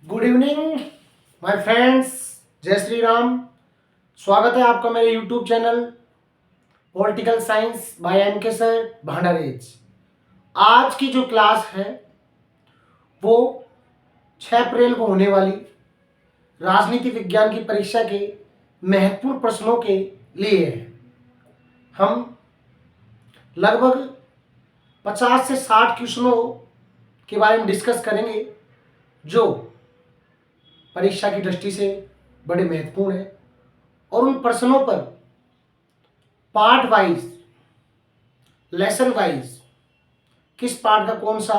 Good evening my friends. जय श्री राम। स्वागत है आपका मेरे YouTube channel political science by M K sir Bhandarej. आज की जो क्लास है वो 6 अप्रैल को होने वाली राजनीति विज्ञान की परीक्षा के महत्वपूर्ण प्रश्नों के लिए है। हम लगभग 50 से 60 क्वेश्चनों के बारे में डिस्कस करेंगे जो परीक्षा की दृष्टि से बड़े महत्वपूर्ण है और उन प्रश्नों पर पार्ट वाइज, लेसन वाइज किस पार्ट का कौन सा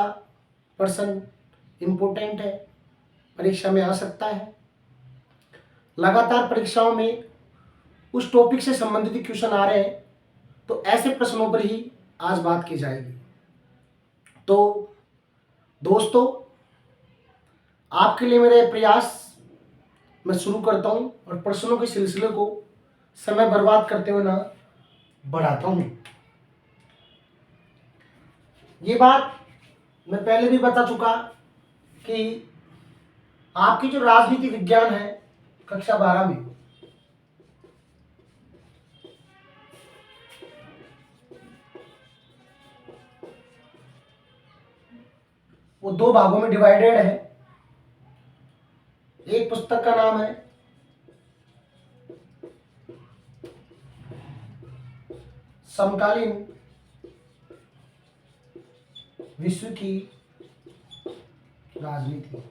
प्रश्न इम्पोर्टेंट है, परीक्षा में आ सकता है। लगातार परीक्षाओं में उस टॉपिक से संबंधित क्वेश्चन आ रहे हैं, तो ऐसे प्रश्नों पर ही आज बात की जाएगी। तो दोस्तों, आपके लिए मेरे प्रयास मैं शुरू करता हूं और प्रश्नों के सिलसिले को समय बर्बाद करते हुए ना बढ़ाता हूं। ये बात मैं पहले भी बता चुका कि आपकी जो राजनीति विज्ञान है कक्षा 12 में वो 2 भागों में डिवाइडेड है। एक पुस्तक का नाम है समकालीन विश्व की राजनीति,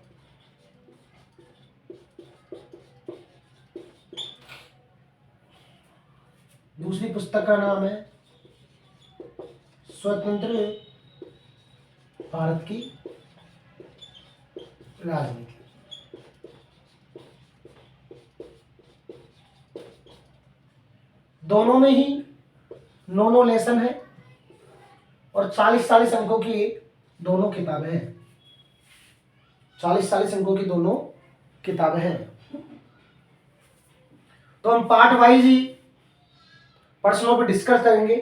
दूसरी पुस्तक का नाम है स्वतंत्र भारत की राजनीति। दोनों में ही 9 लेसन है और 40-40 अंकों की दोनों किताबें हैं। 40-40 अंकों की दोनों किताबें हैं। तो हम पार्ट वाइज ही प्रश्नों पर डिस्कस करेंगे।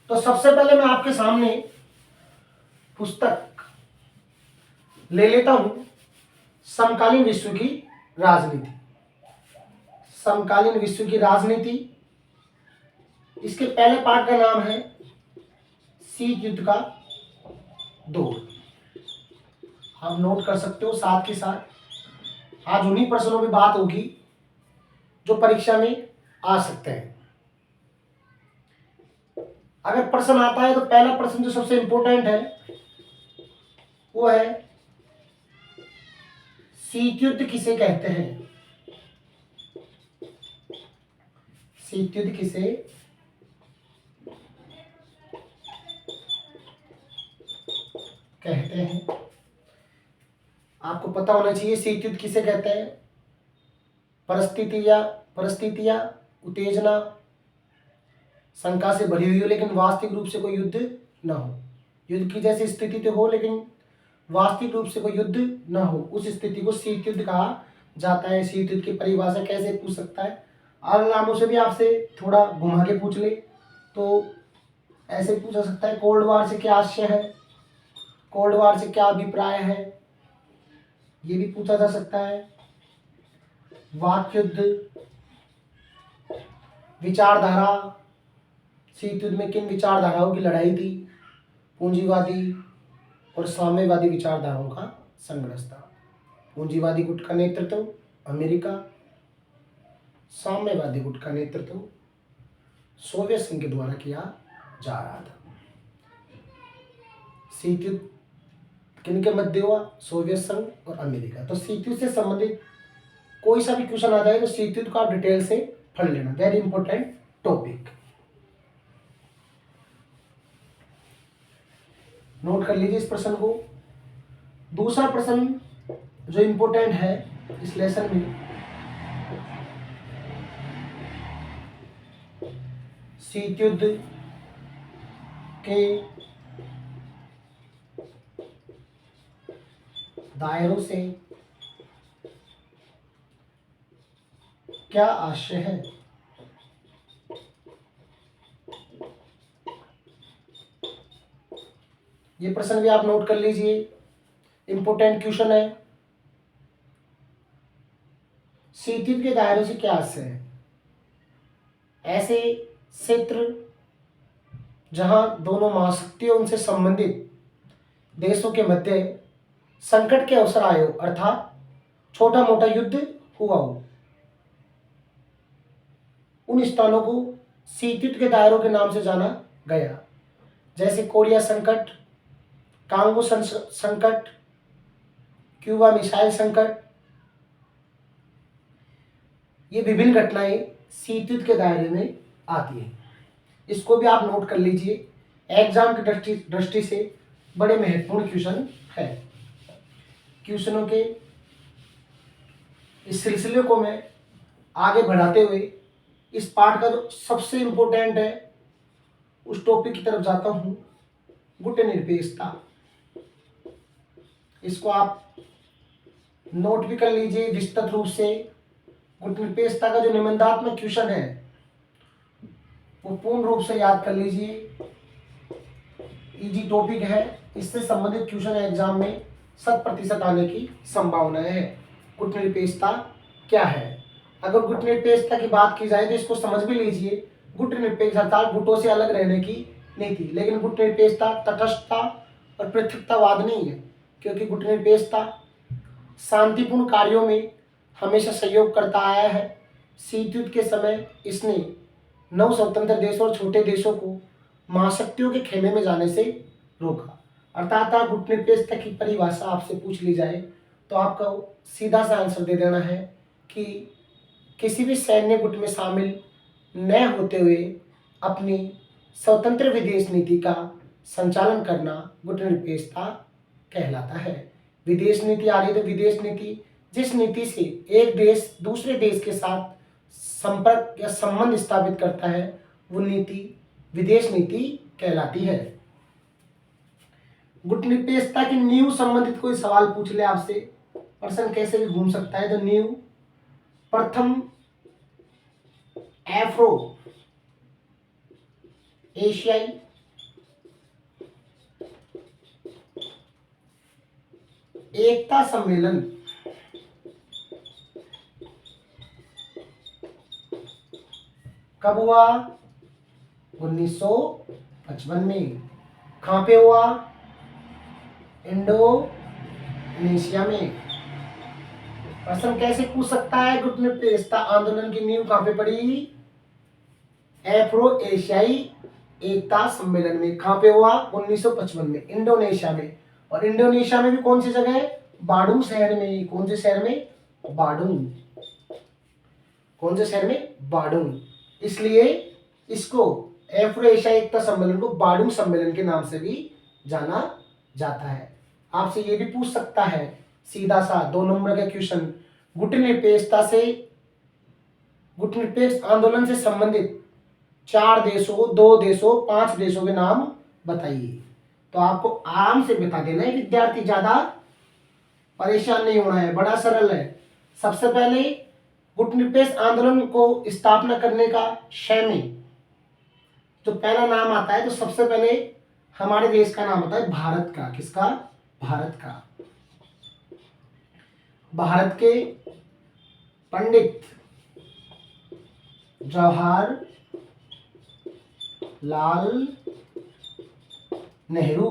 तो सबसे पहले मैं आपके सामने पुस्तक ले लेता हूं, समकालीन विश्व की राजनीति। समकालीन विश्व की राजनीति, इसके पहले पार्ट का नाम है शीत युद्ध का दौर। आप नोट कर सकते हो। साथ के साथ आज उन्हीं प्रश्नों पर बात होगी जो परीक्षा में आ सकते हैं। अगर प्रश्न आता है तो पहला प्रश्न जो सबसे इंपॉर्टेंट है वो है शीत युद्ध किसे कहते हैं। शीत युद्ध किसे कहते हैं, आपको पता होना चाहिए। शीत युद्ध किसे कहते हैं? परिस्थितियां उत्तेजना शंका से भरी हुई हो लेकिन वास्तविक रूप से कोई युद्ध न हो। युद्ध की जैसी स्थिति तो हो लेकिन वास्तविक रूप से कोई युद्ध न हो, उस स्थिति को शीत युद्ध कहा जाता है। शीत युद्ध की परिभाषा कैसे पूछ सकता है? अगले नामों से भी आपसे थोड़ा घुमा के पूछ ले तो ऐसे पूछा सकता है, कोल्ड वार से क्या आशय है, कोल्ड वार से क्या अभिप्राय है, ये भी पूछा जा सकता है। वाक युद्ध, विचारधारा, शीत युद्ध में किन विचारधाराओं की लड़ाई थी? पूंजीवादी और साम्यवादी विचारधाराओं का संघर्ष था। पूंजीवादी गुट का नेतृत्व अमेरिका, साम्यवादी गुट का नेतृत्व सोवियत संघ के द्वारा किया जा रहा था। शीत युद्ध किनके मध्य हुआ? सोवियत संघ और अमेरिका। तो शीत युद्ध से संबंधित कोई सा भी क्वेश्चन आ जाए तो शीत युद्ध को आप डिटेल से पढ़ लेना। वेरी इंपॉर्टेंट टॉपिक, नोट कर लीजिए इस प्रश्न को। दूसरा प्रश्न जो इंपॉर्टेंट है इस लेसन में, शीत युद्ध के दायरों से क्या आशय है? ये प्रश्न भी आप नोट कर लीजिए, इंपॉर्टेंट क्वेश्चन है। शीतयुद्ध के दायरे से क्या आशय है? ऐसे क्षेत्र जहां दोनों महाशक्तियों से संबंधित देशों के मध्य संकट के अवसर आए हो, अर्थात छोटा मोटा युद्ध हुआ हो, उन स्थानों को शीतयुद्ध के दायरों के नाम से जाना गया। जैसे कोरिया संकट, कांगो संकट, क्यूबा मिसाइल संकट, ये विभिन्न घटनाएं शीतयुद्ध के दायरे में आती हैं। इसको भी आप नोट कर लीजिए, एग्जाम की दृष्टि से बड़े महत्वपूर्ण क्वेश्चन है। क्वेश्चनों के इस सिलसिले को मैं आगे बढ़ाते हुए इस पार्ट का जो सबसे इम्पोर्टेंट है उस टॉपिक की तरफ जाता हूँ, गुटनिरपेक्षता। इसको आप नोट भी कर लीजिए विस्तृत रूप से। गुटनिरपेक्षता का जो निबंधात्मक क्वेश्चन है वो पूर्ण रूप से याद कर लीजिए, इजी टॉपिक है। इससे संबंधित क्वेश्चन एग्जाम में 100% आने की संभावना है। गुटनिरपेक्षता क्या है? अगर गुटनिरपेक्षता की बात की जाए तो इसको समझ भी लीजिए, गुटनिरपेक्षता गुटों से अलग रहने की नीति। लेकिन गुटनिरपेक्षता तटस्थता और पृथकतावाद नहीं है, क्योंकि गुटनिरपेक्षता शांतिपूर्ण कार्यों में हमेशा सहयोग करता आया है। शीतयुद्ध के समय इसने 9 स्वतंत्र देशों और छोटे देशों को महाशक्तियों के खेमे में जाने से रोका। अर्थात गुटनिरपेक्षता की परिभाषा आपसे पूछ ली जाए तो आपका सीधा सा आंसर दे देना है कि किसी भी सैन्य गुट में शामिल न होते हुए अपनी स्वतंत्र विदेश नीति का संचालन करना गुटनिरपेक्षता कहलाता है। विदेश नीति आ रही तो विदेश नीति जिस नीति से एक देश दूसरे देश के साथ संपर्क या संबंध स्थापित करता है वो नीति विदेश नीति कहलाती है। गुटनिरपेक्षता की नींव संबंधित कोई सवाल पूछ ले आपसे, प्रश्न कैसे भी घूम सकता है। तो नींव प्रथम एफ्रो एशियाई एकता सम्मेलन कब हुआ? 1955 में। कहाँ पे हुआ? इंडोनेशिया में। प्रश्न कैसे पूछ सकता है? गुटनिरपेक्षता आंदोलन की नींव कहाँ पे पड़ी? एफ्रो एशियाई एकता सम्मेलन में। कहाँ पे हुआ? 1955 में, इंडोनेशिया में। और इंडोनेशिया में भी कौन सी जगह है? बाडुंग शहर में। कौन से शहर में? बाडुंग। कौन से शहर में? बाडुंग। इसलिए इसको एफ्रो एशिया एकता सम्मेलन को बाडुंग सम्मेलन के नाम से भी जाना जाता है। आपसे ये भी पूछ सकता है सीधा सा 2 नंबर का क्वेश्चन, गुटनिरपेक्ष आंदोलन से संबंधित 4 देशों, 2 देशों, 5 देशों के नाम बताइए। तो आपको आराम से बता देना है विद्यार्थी, ज्यादा परेशान नहीं होना है, बड़ा सरल है। सबसे पहले गुटनिरपेक्ष आंदोलन को स्थापना करने का शैमी जो पहला नाम आता है तो सबसे पहले हमारे देश का नाम आता है भारत का। किसका? भारत का। भारत के पंडित जवाहर लाल नेहरू।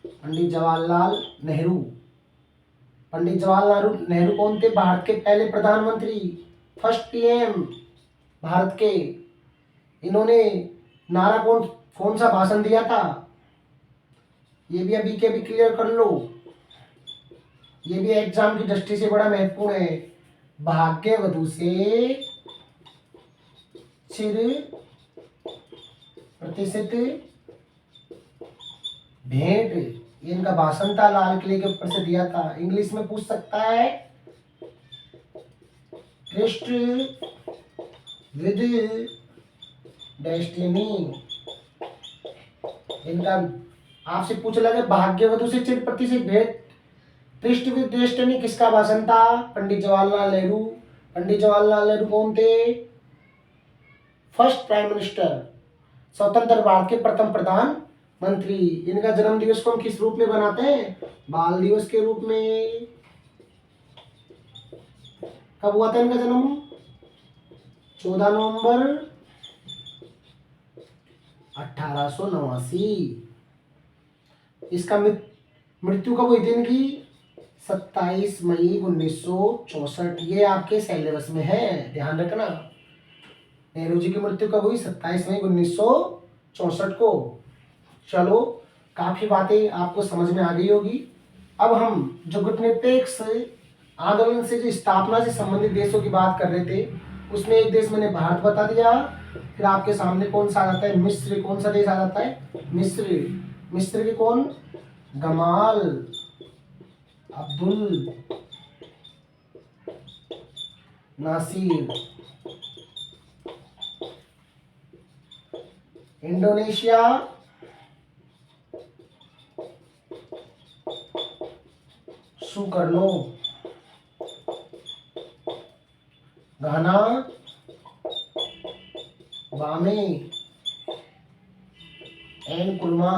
पंडित जवाहरलाल नेहरू। पंडित जवाहरलाल नेहरू कौन थे? भारत के पहले प्रधानमंत्री, फर्स्ट पीएम भारत के। इन्होंने नारा कौन सा भाषण दिया था? ये भी अभी के भी क्लियर कर लो, ये भी एग्जाम की दृष्टि से बड़ा महत्वपूर्ण है। भाग्यवधू से चिर प्रतिशत भेंट, इनका भाषण था, लाल किले के ऊपर से दिया था। इंग्लिश में पूछ सकता है, ट्रस्ट विद डेस्टिनी। इनका आपसे पूछ लगे भाग्यवधू से चिर प्रतिशत भेंट, ट्रस्ट विद डेस्टिनी किसका भाषण था? पंडित जवाहरलाल नेहरू। पंडित जवाहरलाल नेहरू कौन थे? फर्स्ट प्राइम मिनिस्टर, स्वतंत्र भारत के प्रथम प्रधानमंत्री। इनका जन्म दिवस को हम किस रूप में बनाते हैं? बाल दिवस के रूप में। कब हुआ था इनका जन्म? 14 नवंबर 1889। इसका मृत्यु कब हुई थी इनकी? 27 मई 1964। ये आपके सिलेबस में है, ध्यान रखना। नेहरू जी की मृत्यु कब हुई? 27 मई 1964 को। चलो, काफी बातें आपको समझ में आ गई होगी। अब हम जो गुटनिरपेक्ष आंदोलन से जो स्थापना से संबंधित देशों की बात कर रहे थे, उसमें एक देश मैंने भारत बता दिया। फिर आपके सामने कौन सा आ जाता है? मिस्र। कौन सा देश आ जाता है? मिस्र। मिस्र के कौन? Gamal Abdel Nasser. Indonesia Sukarno. Ghana Kwame N kurma.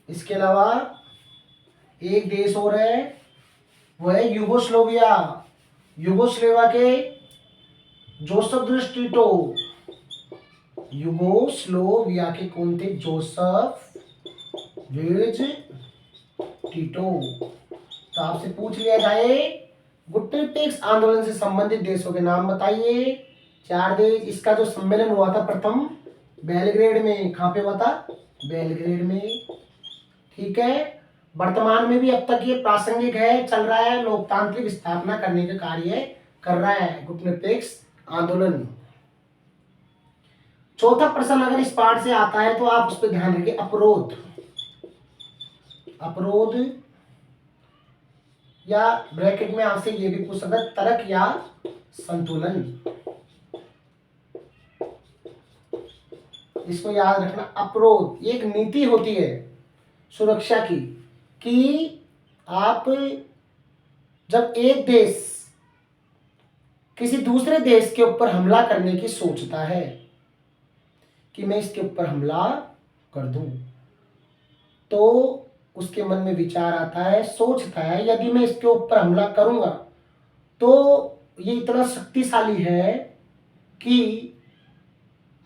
इसके अलावा एक देश और है, वो है यूगोस्लोविया। यूगोस्लोविया के जोसेफ ब्रुज टिटो। यूगोस्लोविया के कौन थे? Joseph ब्रुज Tito. तो आपसे पूछ लिया जाए गुटनिरपेक्ष आंदोलन से संबंधित देशों के नाम बताइए। 4 देश। इसका जो सम्मेलन हुआ था प्रथम बेलग्रेड में, कहाँ पे हुआ था? बेलग्रेड में। ठीक है। वर्तमान में भी अब तक ये प्रासंगिक है, चल रहा है, लोकतांत्रिक स्थापना करने का कार्य कर रहा है गुटनिरपेक्ष आंदोलन। चौथा प्रश्न अगर इस पाठ से आता है तो आप उस पर ध्यान रखिए। अपरोध। अपरोध या ब्रैकेट में आपसे ये भी पूछ सकता है तर्क या संतुलन। इसको याद रखना। अपरोध एक नीति होती है सुरक्षा की, कि आप जब एक देश किसी दूसरे देश के ऊपर हमला करने की सोचता है कि मैं इसके ऊपर हमला कर दूं, तो उसके मन में विचार आता है, सोचता है यदि मैं इसके ऊपर हमला करूंगा तो ये इतना शक्तिशाली है कि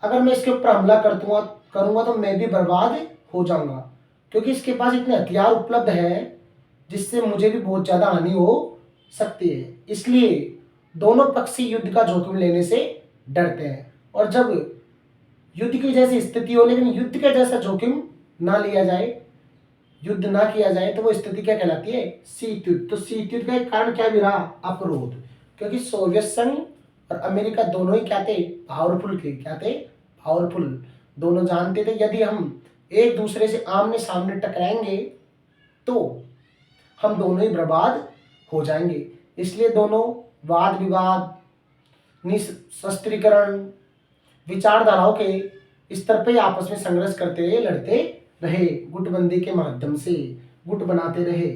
अगर मैं इसके ऊपर हमला करूंगा तो मैं भी बर्बाद हो जाऊंगा, क्योंकि इसके पास इतने हथियार उपलब्ध है जिससे मुझे भी बहुत ज्यादा हानि हो सकती है। इसलिए दोनों पक्षी युद्ध का जोखिम लेने से डरते हैं, और जब युद्ध की जैसी स्थिति हो लेकिन युद्ध का जैसा जोखिम ना लिया जाए, युद्ध ना किया जाए, तो वो स्थिति क्या कहलाती है? शीत युद्ध। तो शीत युद्ध का एक कारण क्या भी रहा? अपरोध। क्योंकि सोवियत संघ और अमेरिका दोनों ही क्या थे? पावरफुल थे। क्या थे? पावरफुल। दोनों जानते थे यदि हम एक दूसरे से आमने सामने टकराएंगे तो हम दोनों ही बर्बाद हो जाएंगे। इसलिए दोनों वाद विवाद, निशस्त्रीकरण, विचारधाराओं के स्तर पे आपस में संघर्ष करते रहे, लड़ते रहे, गुटबंदी के माध्यम से गुट बनाते रहे।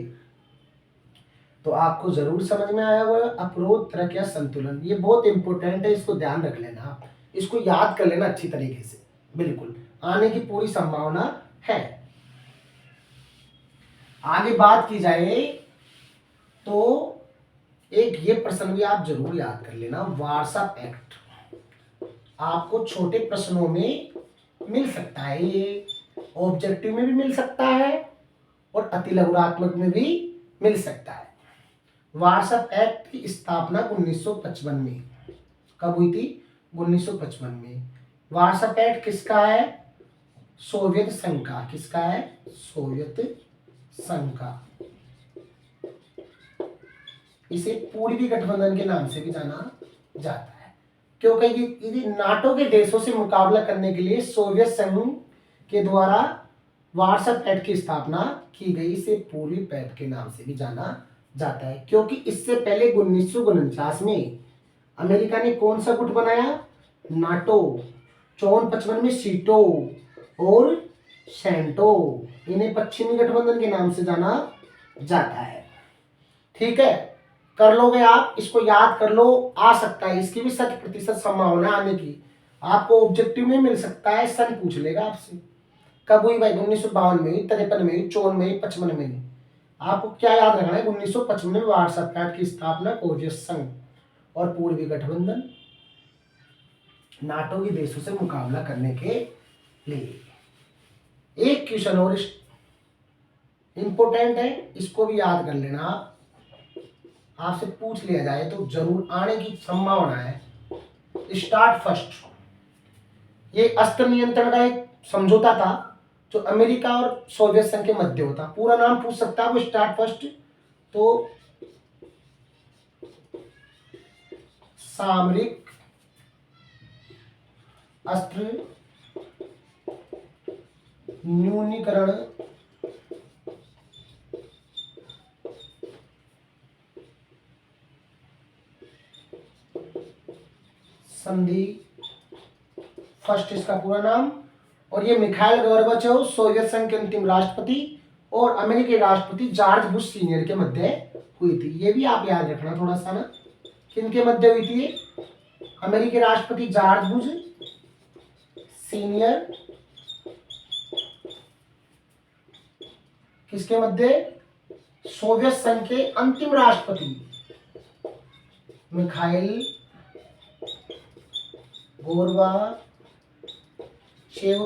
तो आपको जरूर समझ में आया होगा अपरोध, तर्क या संतुलन। ये बहुत इंपॉर्टेंट है, इसको ध्यान रख लेना, आप इसको याद कर लेना अच्छी तरीके से। बिल्कुल आने की पूरी संभावना है। आगे बात की जाए तो एक ये प्रश्न भी आप जरूर याद कर लेना, वारसा एक्ट। आपको छोटे प्रश्नों में मिल सकता है, ये ऑब्जेक्टिव में भी मिल सकता है और अतिलघुरात्मक में भी मिल सकता है। वारसा एक्ट की स्थापना 1955 में कब हुई थी? 1955 में। वारसा एक्ट किसका है? सोवियत संघ का। किसका है? सोवियत संघ का। इसे पूर्वी गठबंधन के नाम से भी जाना जाता है, क्योंकि यदि नाटो के देशों से मुकाबला करने के लिए सोवियत संघ के द्वारा वारसा पैक्ट की स्थापना की गई। इसे पूर्वी पैक्ट के नाम से भी जाना जाता है, क्योंकि इससे पहले 1949 में अमेरिका ने कौन सा गुट बनाया? नाटो। 54-55 में सीटो और सेंटो। इन्हें पश्चिमी गठबंधन के नाम से जाना जाता है। ठीक है, कर लोगे आप, इसको याद कर लो। आ सकता है, इसकी भी 100% संभावना आने की। आपको ऑब्जेक्टिव में मिल सकता है, सन पूछ लेगा आपसे। कब हुई भाई? 1952 में, 53 में, 54 में, 55 में। आपको क्या याद रखना है, 1955 में वार्सा पैक्ट की स्थापना सोवियत संघ और पूर्वी गठबंधन नाटो के देशों से मुकाबला करने के लिए। एक क्वेश्चन और इंपोर्टेंट है, इसको भी याद कर लेना आप, आपसे पूछ लिया जाए तो जरूर आने की संभावना है। स्टार्ट फर्स्ट, ये अस्त्र नियंत्रण का एक समझौता था जो अमेरिका और सोवियत संघ के मध्य होता। पूरा नाम पूछ सकता है वो स्टार्ट फर्स्ट। तो सामरिक अस्त्र न्यूनीकरण संधि फर्स्ट, इसका पूरा नाम। और ये मिखाइल गोर्बाचोव सोवियत संघ के अंतिम राष्ट्रपति और अमेरिकी राष्ट्रपति जॉर्ज बुश सीनियर के मध्य हुई थी। ये भी आप याद रखना थोड़ा सा ना, किनके मध्य हुई थी? अमेरिकी राष्ट्रपति जॉर्ज बुश सीनियर किसके मध्य? सोवियत संघ के अंतिम राष्ट्रपति मिखाइल गोर्बाचेव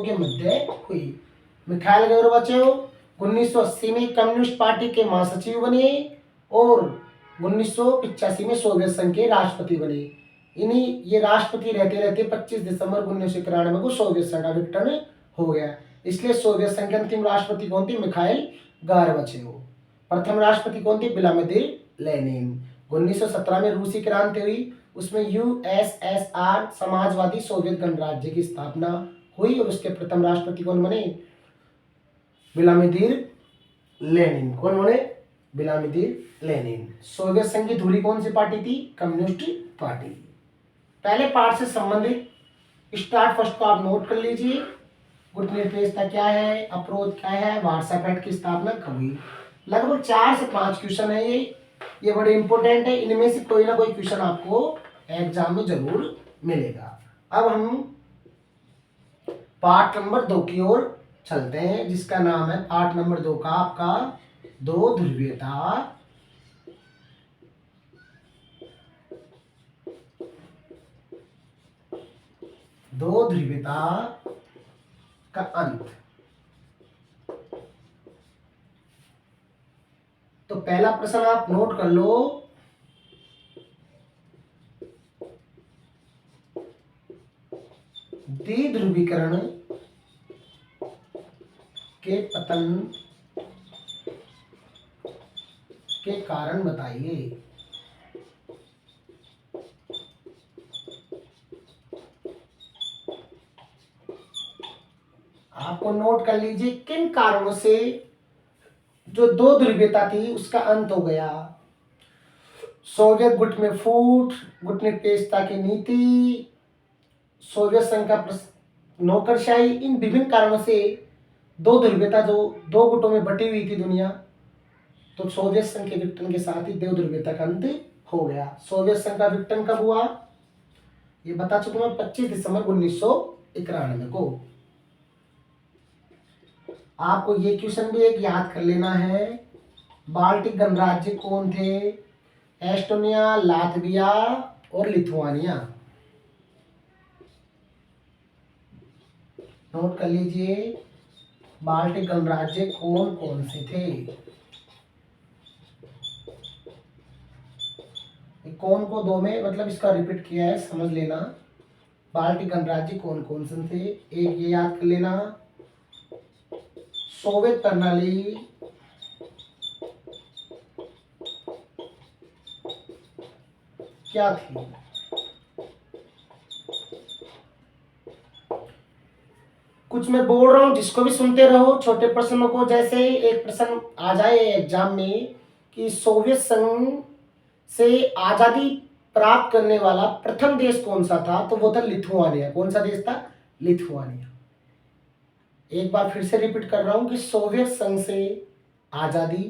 के मध्य हुई। मिखाइल गोर्बाचेव 1980 में कम्युनिस्ट पार्टी के महासचिव बने और 1985 में सोवियत संघ के राष्ट्रपति बने। इन्हीं ये राष्ट्रपति रहते रहते 25 दिसंबर 1991 को सोवियत संघ का विघटन हो गया। इसलिए सोवियत संघ के अंतिम राष्ट्रपति कौन थे? Mikhail Gorbachev. प्रथम राष्ट्रपति कौन थे? Vladimir Lenin. 1917 में रूसी क्रांति हुई, उसमें यूएसएसआर समाजवादी सोवियत गणराज्य की स्थापना हुई और उसके प्रथम राष्ट्रपति कौन बने? Vladimir Lenin. कौन बने? Vladimir Lenin. सोवियत संघ की धुरी कौन सी पार्टी थी? Communist party. पहले पार्ट से संबंधित स्टार्ट फर्स्ट को आप नोट कर लीजिए। गुटनिरपेक्षता क्या है, अप्रोच क्या है, वार्सा पैक्ट की स्थापना कब हुई। लगभग 4 से 5 क्वेश्चन है ये बड़े इंपॉर्टेंट है। इनमें से कोई ना कोई क्वेश्चन आपको एग्जाम में जरूर मिलेगा। अब हम पार्ट नंबर 2 की ओर चलते हैं, जिसका नाम है पार्ट नंबर 2 का आपका दो ध्रुवीयता का अंत। तो पहला प्रश्न आप नोट कर लो, द्विध्रुवीकरण के पतन के कारण बताइए। आपको नोट कर लीजिए किन कारणों से जो दो ध्रुवीयता थी उसका अंत हो गया। सोवियत गुट में फूट, गुटनिरपेक्षता की नीति, सोवियत संघ का नौकरशाही, इन विभिन्न कारणों से दो ध्रुवीयता जो दो गुटों में बटी हुई थी दुनिया, तो सोवियत संघ के विघटन के साथ ही दो ध्रुवीयता का अंत हो गया। सोवियत संघ का विघटन कब हुआ? ये बता चुका मैं, 25 दिसंबर 1991 को। आपको ये क्वेश्चन भी एक याद कर लेना है, बाल्टिक गणराज्य कौन थे? एस्टोनिया, लातविया और लिथुआनिया। नोट कर लीजिए, बाल्टिक गणराज्य कौन कौन से थे? कौन को दो में मतलब इसका रिपीट किया है, समझ लेना। बाल्टिक गणराज्य कौन कौन से थे? एक ये याद कर लेना, सोवियत प्रणाली, क्या थी? कुछ मैं बोल रहा हूं जिसको भी सुनते रहो, छोटे प्रश्नों को। जैसे एक प्रश्न आ जाए एग्जाम में कि सोवियत संघ से आजादी प्राप्त करने वाला प्रथम देश कौन सा था, तो वो था लिथुआनिया। कौन सा देश था? लिथुआनिया। एक बार फिर से रिपीट कर रहा हूं कि सोवियत संघ से आजादी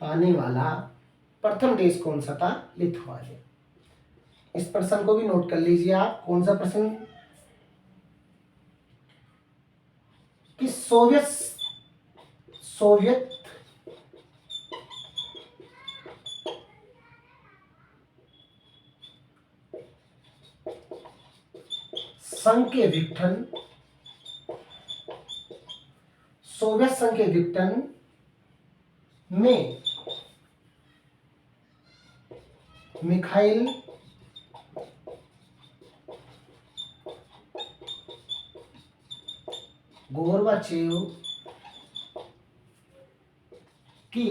पाने वाला प्रथम देश कौन सा था? लिथुआनिया। इस प्रश्न को भी नोट कर लीजिए आप। कौन सा प्रश्न? कि सोवियत संघ के विघटन, सोवियत संघ के विघटन में मिखाइल गोर्बाचेव की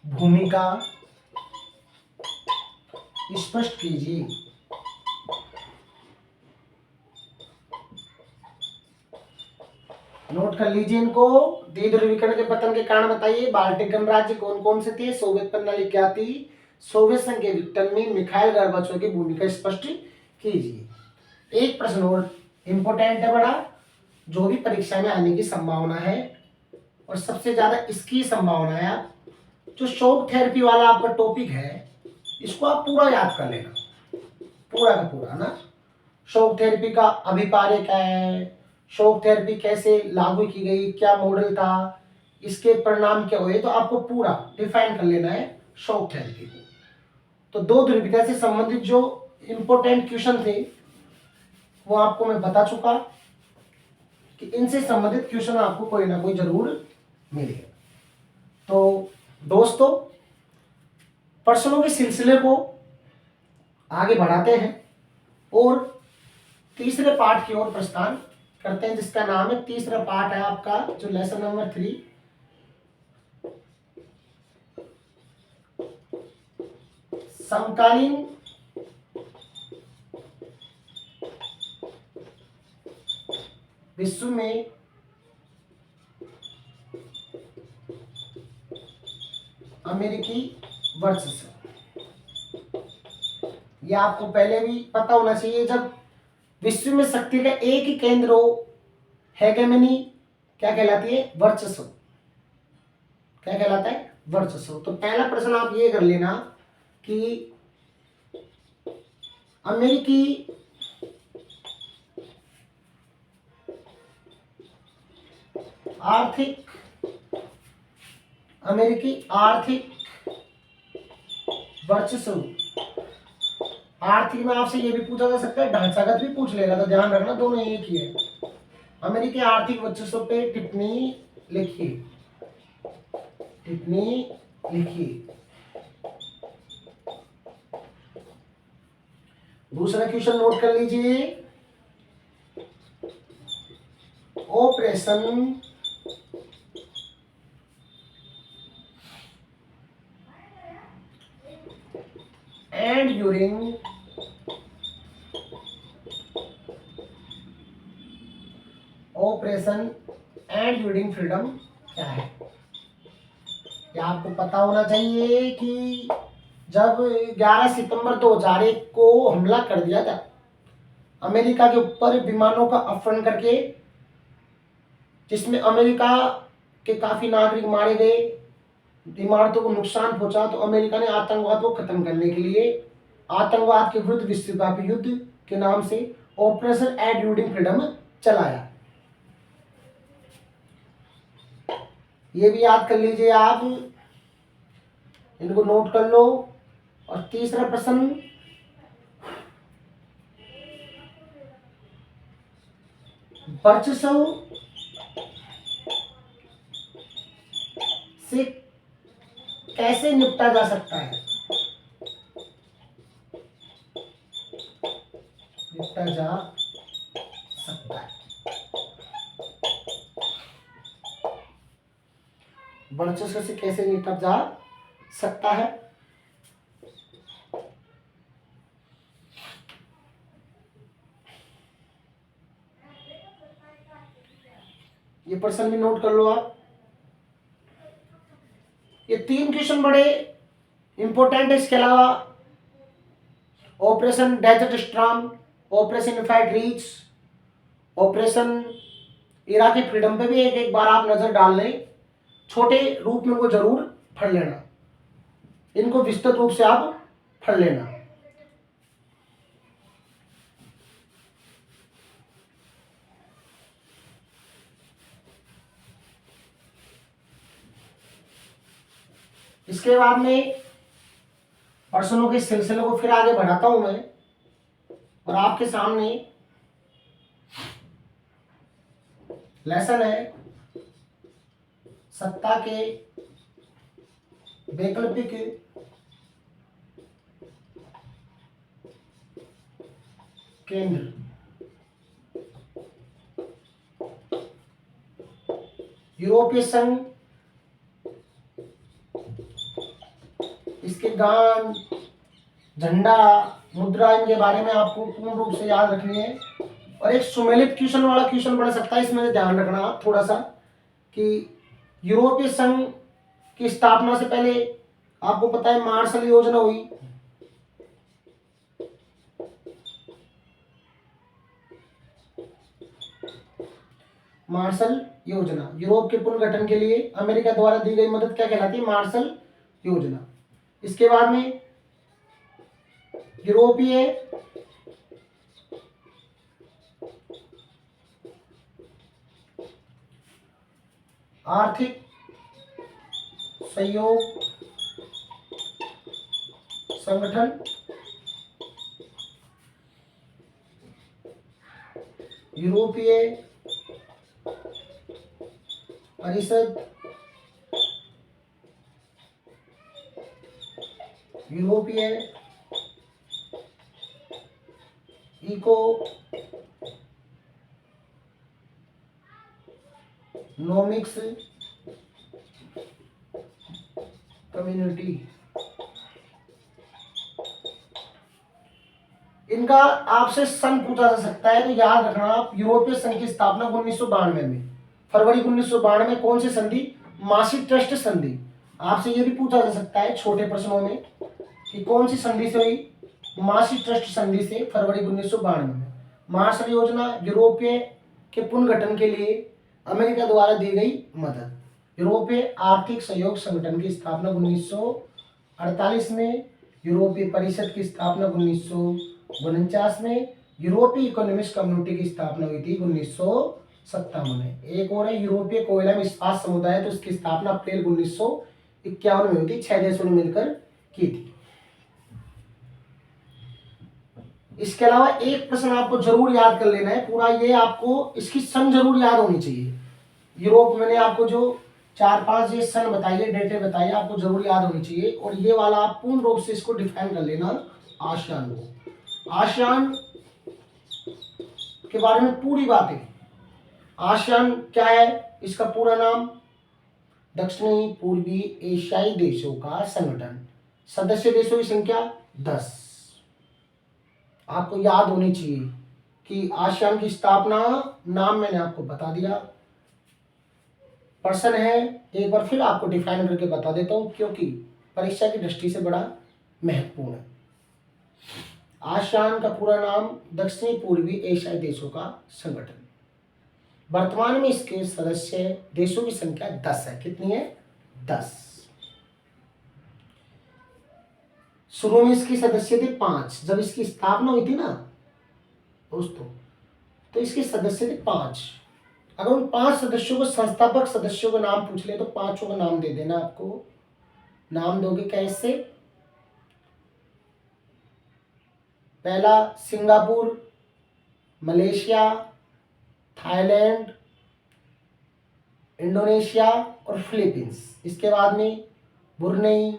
भूमिका स्पष्ट कीजिए। नोट कर लीजिए इनको। द्विध्रुवीकरण के पतन के कारण बताइए। बाल्टिक गणराज्य कौन कौन से थे? सोवियत प्रणाली क्या थी? सोवियत संघ के विघटन में मिखाइल गोर्बाचेव की भूमिका स्पष्ट कीजिए। एक प्रश्न और इंपोर्टेंट है बड़ा, जो भी परीक्षा में आने की संभावना है और सबसे ज्यादा इसकी संभावना है। जो शॉक थेरेपी वाला आपका टॉपिक है, इसको आप पूरा याद कर लेना, पूरा का पूरा ना। शॉक थेरेपी का अभिप्राय क्या है, शॉक थेरेपी कैसे लागू की गई, क्या मॉडल था, इसके परिणाम क्या हुए, तो आपको पूरा डिफाइन कर लेना है शॉक थेरेपी को। तो दो ध्रुवीयता से संबंधित जो इंपोर्टेंट क्वेश्चन थे वो आपको मैं बता चुका कि इनसे संबंधित क्वेश्चन आपको कोई ना कोई जरूर मिलेगा। तो दोस्तों, प्रश्नों के सिलसिले को आगे बढ़ाते हैं और तीसरे पार्ट की ओर प्रस्थान करते हैं, जिसका नाम है, तीसरा पार्ट है आपका जो लेसन नंबर 3, समकालीन विश्व में अमेरिकी वर्चस्व। यह आपको पहले भी पता होना चाहिए। जब विश्व में शक्ति का एक ही केंद्र हो, हेगेमनी क्या कहलाती है? वर्चस्व। क्या कहलाता है? वर्चस्व। तो पहला प्रश्न आप ये कर लेना कि अमेरिकी आर्थिक वर्चस्व। आर्थिक में आपसे ये भी पूछा जा सकता है, ढांचागत भी पूछ लेगा, तो ध्यान रखना दोनों एक ही है। अमेरिकी आर्थिक वर्चस्व पे टिप्पणी लिखिए, टिप्पणी लिखिए। दूसरा क्वेश्चन नोट कर लीजिए। ऑपरेशन एंड ड्यूरिंग फ्रीडम क्या है? क्या आपको पता होना चाहिए कि जब 11 सितंबर 2001 को हमला कर दिया था अमेरिका के ऊपर विमानों का अपहरण करके, जिसमें अमेरिका के काफी नागरिक मारे गए, इमारतों को नुकसान पहुंचा, तो अमेरिका ने आतंकवाद को खत्म करने के लिए आतंकवाद के विरुद्ध विश्वव्यापी युद्ध के नाम से ऑपरेशन एंड्यूरिंग फ्रीडम चलाया। ये भी याद कर लीजिए आप, इनको नोट कर लो। और तीसरा प्रश्न, वर्चस्व से कैसे निपटा जा सकता है? निपटा जा सकता है। वर्चस्व से कैसे निपटा जा सकता है? ये प्रश्न भी नोट कर लो आप। ये 3 क्वेश्चन बड़े इंपॉर्टेंट है। इसके अलावा operation desert storm, operation infinite reach, operation Iraqi freedom पे भी एक एक बार आप नजर डाल लें। छोटे रूप में वो जरूर पढ़ लेना, इनको विस्तृत रूप से आप पढ़ लेना। इसके बाद में प्रश्नों के सिलसिले को फिर आगे बढ़ाता हूं मैं और आपके सामने लेसन है सत्ता के वैकल्पिक केंद्र। यूरोपीय संघ, इसके गान, झंडा, मुद्रा, इनके बारे में आपको पूर्ण रूप से याद रखनी है। और एक सुमेलित क्वेश्चन वाला क्वेश्चन बन सकता है, इसमें ध्यान रखना आप थोड़ा सा कि यूरोपीय संघ की स्थापना से पहले आपको पता है मार्शल योजना हुई। मार्शल योजना यूरोप के पुनर्गठन के लिए अमेरिका द्वारा दी गई मदद क्या कहलाती है? मार्शल योजना। इसके बाद में यूरोपीय आर्थिक सहयोग संगठन, यूरोपीय परिषद, यूरोपीय इकोनॉमिक्स कम्युनिटी। इनका आपसे सन पूछा जा सकता है, तो याद रखना आप। यूरोपीय संघ की स्थापना 1992 में, फरवरी 1992 में। कौन सी संधि? मासिक ट्रस्ट संधि। आपसे ये भी पूछा जा सकता है छोटे प्रश्नों में कि कौन सी संधि से हुई? मासिक ट्रस्ट संधि से, फरवरी 1992 में। मार्शल योजना यूरोपीय के पुनर्गठन के लिए अमेरिका द्वारा दी गई मदद। यूरोपीय आर्थिक सहयोग संगठन की स्थापना 1948 में। यूरोपीय परिषद की स्थापना 1949 में। यूरोपीय इकोनॉमिक्स कम्युनिटी की स्थापना हुई थी 1957 में। एक और है यूरोपीय कोयला इस्पात समुदाय, तो इसकी स्थापना अप्रैल 1951 में हुई थी। 6 देशों ने मिलकर की थी। इसके अलावा एक प्रश्न आपको जरूर याद कर लेना है पूरा, ये आपको इसकी सन जरूर याद होनी चाहिए। यूरोप मैंने आपको जो 4-5 ये सन बताइए, डेटे बताइए, आपको जरूर याद होनी चाहिए। और ये वाला आप पूर्ण रूप से इसको डिफाइन कर लेना, आसियान को। आसियान के बारे में पूरी बातें। आसियान क्या है? इसका पूरा नाम दक्षिणी पूर्वी एशियाई देशों का संगठन। सदस्य देशों की संख्या 10। आपको याद होनी चाहिए कि आसियान की स्थापना, नाम मैंने आपको बता दिया। पर्सन है, एक बार फिर आपको डिफाइन करके बता देता हूं क्योंकि परीक्षा की दृष्टि से बड़ा महत्वपूर्ण है। आसियान का पूरा नाम दक्षिणी पूर्वी एशियाई देशों का संगठन। वर्तमान में इसके सदस्य देशों की संख्या 10 है। कितनी है? 10। शुरू में इसकी सदस्य थे 5। जब इसकी स्थापना हुई थी ना दोस्तों, तो इसके सदस्य थे 5। अगर उन 5 सदस्यों को, संस्थापक सदस्यों का नाम पूछ ले तो 5 का नाम दे देना। आपको नाम दोगे कैसे? पहला सिंगापुर, मलेशिया, थाईलैंड, इंडोनेशिया और फिलीपींस। इसके बाद में Brunei,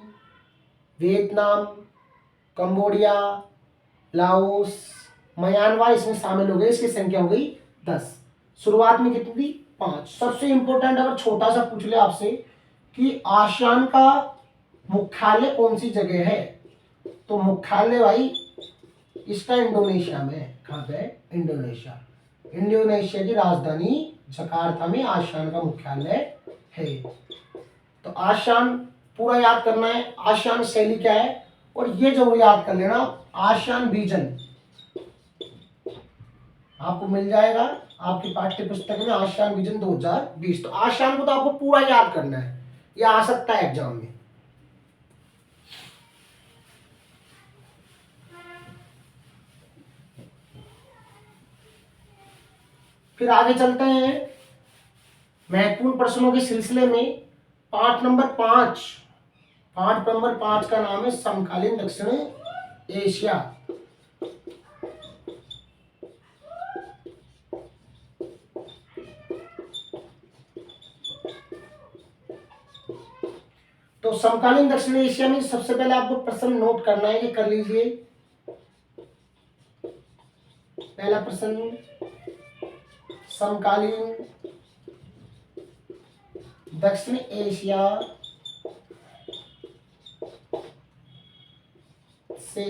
Vietnam, Cambodia, Laos, Myanmar इसमें शामिल हो गए। इसकी संख्या हो गई 10। शुरुआत में कितनी थी? 5। सबसे इंपॉर्टेंट अगर छोटा सा पूछ ले आपसे कि आसियान का मुख्यालय कौन सी जगह है, तो मुख्यालय भाई इसका इंडोनेशिया में है। कहाँ पे है? इंडोनेशिया। इंडोनेशिया की राजधानी जकार्ता में आसियान का मुख्यालय है। तो आसियान पूरा याद करना है। आसियान शैली क्या है, और ये जरूर याद कर लेना, आसियान विजन आपको मिल जाएगा आपकी पाठ्य पुस्तक में, आसियान विजन 2020। तो आसियान को तो आपको पूरा याद करना है, ये आ सकता है एग्जाम में। फिर आगे चलते हैं महत्वपूर्ण प्रश्नों के सिलसिले में। पाठ नंबर 5 नंबर 5 का नाम है समकालीन दक्षिण एशिया। तो समकालीन दक्षिण एशिया में सबसे पहले आपको प्रश्न नोट करना है, ये कर लीजिए। पहला प्रश्न, समकालीन दक्षिण एशिया से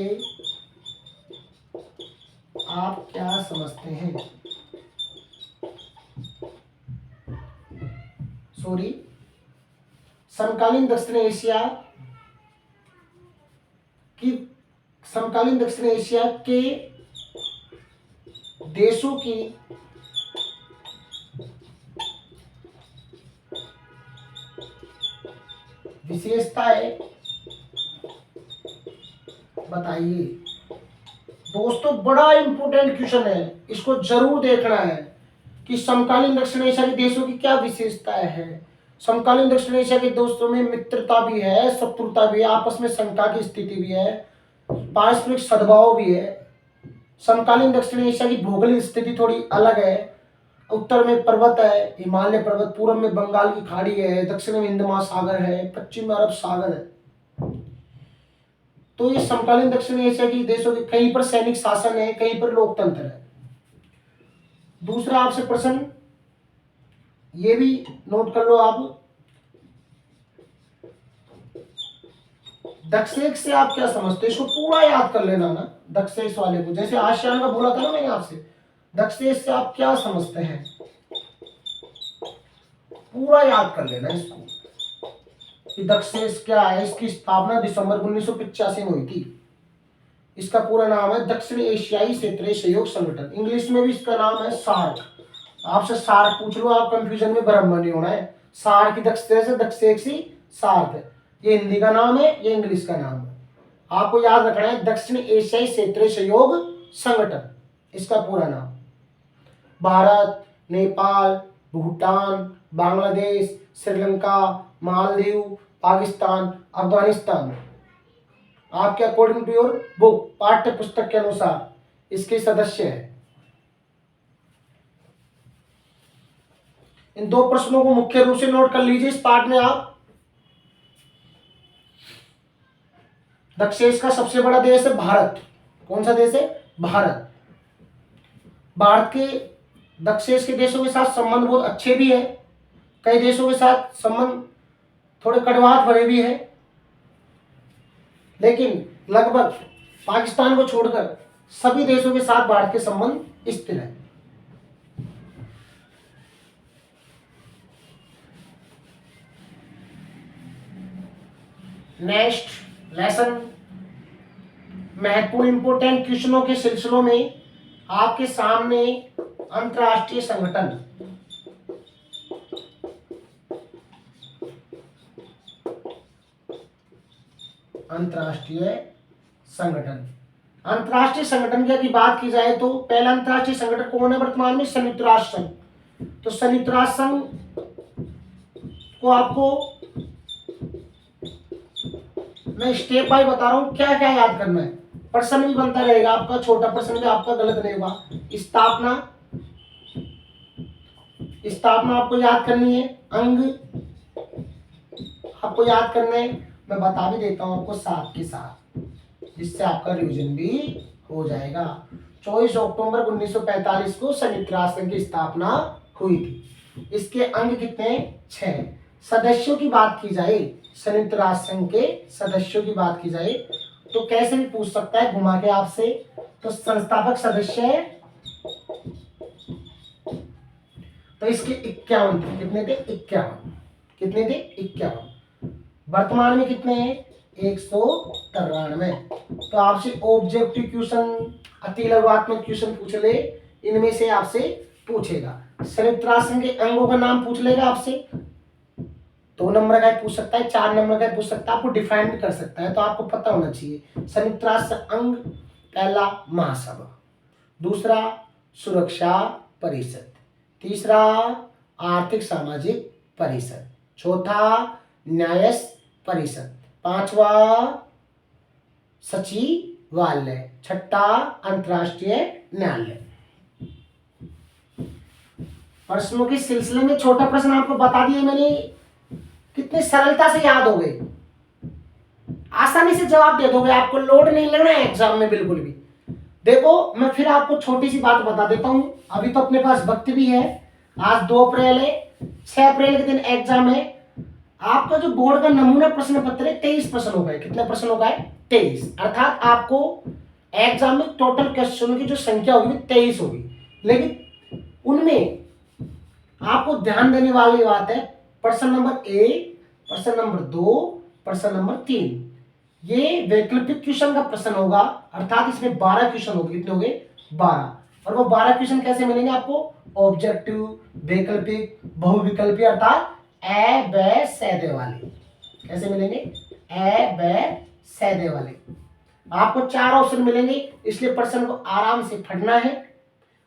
आप क्या समझते हैं? सॉरी, समकालीन दक्षिण एशिया की, समकालीन दक्षिण एशिया के देशों की विशेषताएं बताइए। दोस्तों बड़ा इंपॉर्टेंट क्वेश्चन है, इसको जरूर देखना है कि समकालीन दक्षिण एशिया के देशों की क्या विशेषताएं हैं। समकालीन दक्षिण एशिया के दोस्तों में मित्रता भी है, शत्रुता भी है, आपस में शंका की स्थिति भी है, पारस्परिक सद्भाव भी है। समकालीन दक्षिण एशिया की भौगोलिक स्थिति थोड़ी अलग है। उत्तर में पर्वत है, हिमालय पर्वत, पूर्व में बंगाल की खाड़ी है, दक्षिण में हिंद महासागर है, पश्चिम में अरब सागर है। तो ये समकालीन दक्षिण एशिया के देशों के कहीं पर सैनिक शासन है, कहीं पर लोकतंत्र है। दूसरा आपसे प्रश्न ये भी नोट कर लो आप, दक्षेश से आप क्या समझते हैं? इसको पूरा याद कर लेना ना, दक्षेश वाले को, जैसे आसियान का बोला था ना मैंने आपसे, दक्षेश से आप क्या समझते हैं, पूरा याद कर लेना इसको कि दक्षेश क्या है। इसकी स्थापना दिसंबर 1985 में हुई थी। इसका पूरा नाम है दक्षिण एशियाई क्षेत्रीय सहयोग संगठन, इंग्लिश में भी इसका नाम है सार्क। आपसे सार्क पूछ लो, आप कंफ्यूजन में बराबर नहीं होना है। सार्क की दक्षेश है, दक्षेशी सार्क है, ये हिंदी का नाम है, ये इंग्लिश का नाम है। आपको याद रखना है दक्षिण एशियाई क्षेत्रीय सहयोग संगठन, इसका पूरा नाम। भारत, नेपाल, भूटान, बांग्लादेश, श्रीलंका, मालदीव, पाकिस्तान, अफगानिस्तान आपके अकॉर्डिंग टू योर बुक, पाठ्य पुस्तक के अनुसार इसके सदस्य है। इन दो प्रश्नों को मुख्य रूप से नोट कर लीजिए इस पाठ में आप। दक्षेश का सबसे बड़ा देश है भारत। कौन सा देश है? भारत। भारत के दक्षेश के देशों के साथ संबंध बहुत अच्छे भी है, कई देशों के साथ संबंध थोड़े कड़वाहट भरे भी है, लेकिन लगभग पाकिस्तान को छोड़कर सभी देशों के साथ भारत के संबंध स्थिर है। नेक्स्ट लेसन, महत्वपूर्ण इंपोर्टेंट क्वेश्चनों के सिलसिलों में आपके सामने अंतरराष्ट्रीय संगठन, अंतरराष्ट्रीय संगठन, अंतरराष्ट्रीय संगठन की बात की जाए तो पहला अंतरराष्ट्रीय संगठन कौन है वर्तमान में? संयुक्त राष्ट्र संघ। तो संयुक्त राष्ट्र संघ को आपको मैं स्टेप बाय बता रहा हूं क्या क्या याद करना है। प्रश्न भी बनता रहेगा आपका, छोटा प्रश्न भी आपका गलत नहीं होगा। स्थापना, स्थापना आपको याद करनी है। अंग आपको याद करना है, मैं बता भी देता हूं आपको साथ के साथ, जिससे आपका रिवीजन भी हो जाएगा। 24 अक्टूबर 1945 को संयुक्त राष्ट्र संघ की स्थापना हुई थी। इसके अंग कितने? 6। सदस्यों की बात की जाए, संयुक्त राष्ट्र संघ के सदस्यों की बात की जाए तो कैसे भी पूछ सकता है घुमा के आपसे। तो संस्थापक सदस्य है, तो इसके 51 थे। कितने थे? 51। कितने थे? 51। वर्तमान में कितने हैं? 193। तो आपसे ऑब्जेक्टिव क्वेश्चन, अति लघुत्मक क्वेश्चन पूछ ले, इनमें से आपसे पूछेगा। संयुक्त राष्ट्र संघ के अंगों का नाम पूछ लेगा आपसे, 2 नंबर का पूछ सकता है, 4 नंबर का पूछ सकता है, आपको डिफाइन भी कर सकता है, तो आपको पता होना चाहिए। संयुक्त राष्ट्र अंग, पहला महासभा, दूसरा सुरक्षा परिषद, तीसरा आर्थिक सामाजिक परिषद, चौथा न्यायिक परिषद, पांचवा सचिवालय, छठा अंतर्राष्ट्रीय न्यायालय। प्रश्नों के सिलसिले में छोटा प्रश्न आपको बता दिए मैंने, कितनी सरलता से याद हो गए, आसानी से जवाब दे दोगे, आपको लोड नहीं लेना है एग्जाम में बिल्कुल भी। देखो मैं फिर आपको छोटी सी बात बता देता हूं, अभी तो अपने पास वक्त भी है, आज 2 अप्रैल है, 6 अप्रैल के दिन एग्जाम है। आपका जो बोर्ड का नमूना प्रश्न पत्र है 23 प्रश्न हो गए, कितने प्रश्न हो गए 23, अर्थात आपको एग्जाम में टोटल क्वेश्चन की जो संख्या होगी 23 होगी, लेकिन उनमें आपको ध्यान देने वाली बात है प्रश्न नंबर 1, प्रश्न नंबर 2, प्रश्न नंबर 3, ये वैकल्पिक क्वेश्चन का प्रश्न होगा, अर्थात इसमें 12 क्वेश्चन होंगे, कितने होंगे 12, और वो 12 क्वेश्चन कैसे मिलेंगे आपको, ऑब्जेक्टिव, वैकल्पिक, बहुविकल्पी, अर्थात ए ब सैदे वाले, कैसे मिलेंगे ए ब सैदे वाले। आपको 4 ऑप्शन मिलेंगे, इसलिए प्रश्न को आराम से पढ़ना है,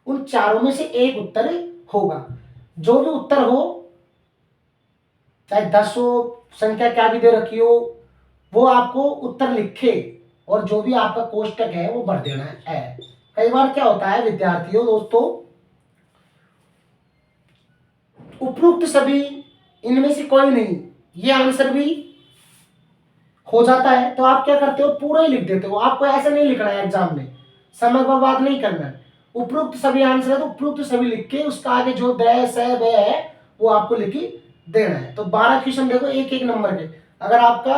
उन चारों में से एक उत्तर होगा, जो भी उत्तर हो, चाहे 10 हो, संख्या क्या भी दे रखी हो, वो आपको उत्तर लिखे और जो भी आपका कोष्टक है वो भर देना है। कई बार क्या होता है विद्यार्थियों, दोस्तों, उपरोक्त सभी इनमें से कोई नहीं, ये आंसर भी हो जाता है, तो आप क्या करते हो पूरा ही लिख देते हो, आपको ऐसा नहीं लिखना है एग्जाम में, समय बर्बाद नहीं करना है, उपरोक्त सभी आंसर है तो उपरोक्त सभी लिख के उसका आगे जो द स ब है वो आपको लिख देना है। तो 12 क्वेश्चन देखो एक एक नंबर के, अगर आपका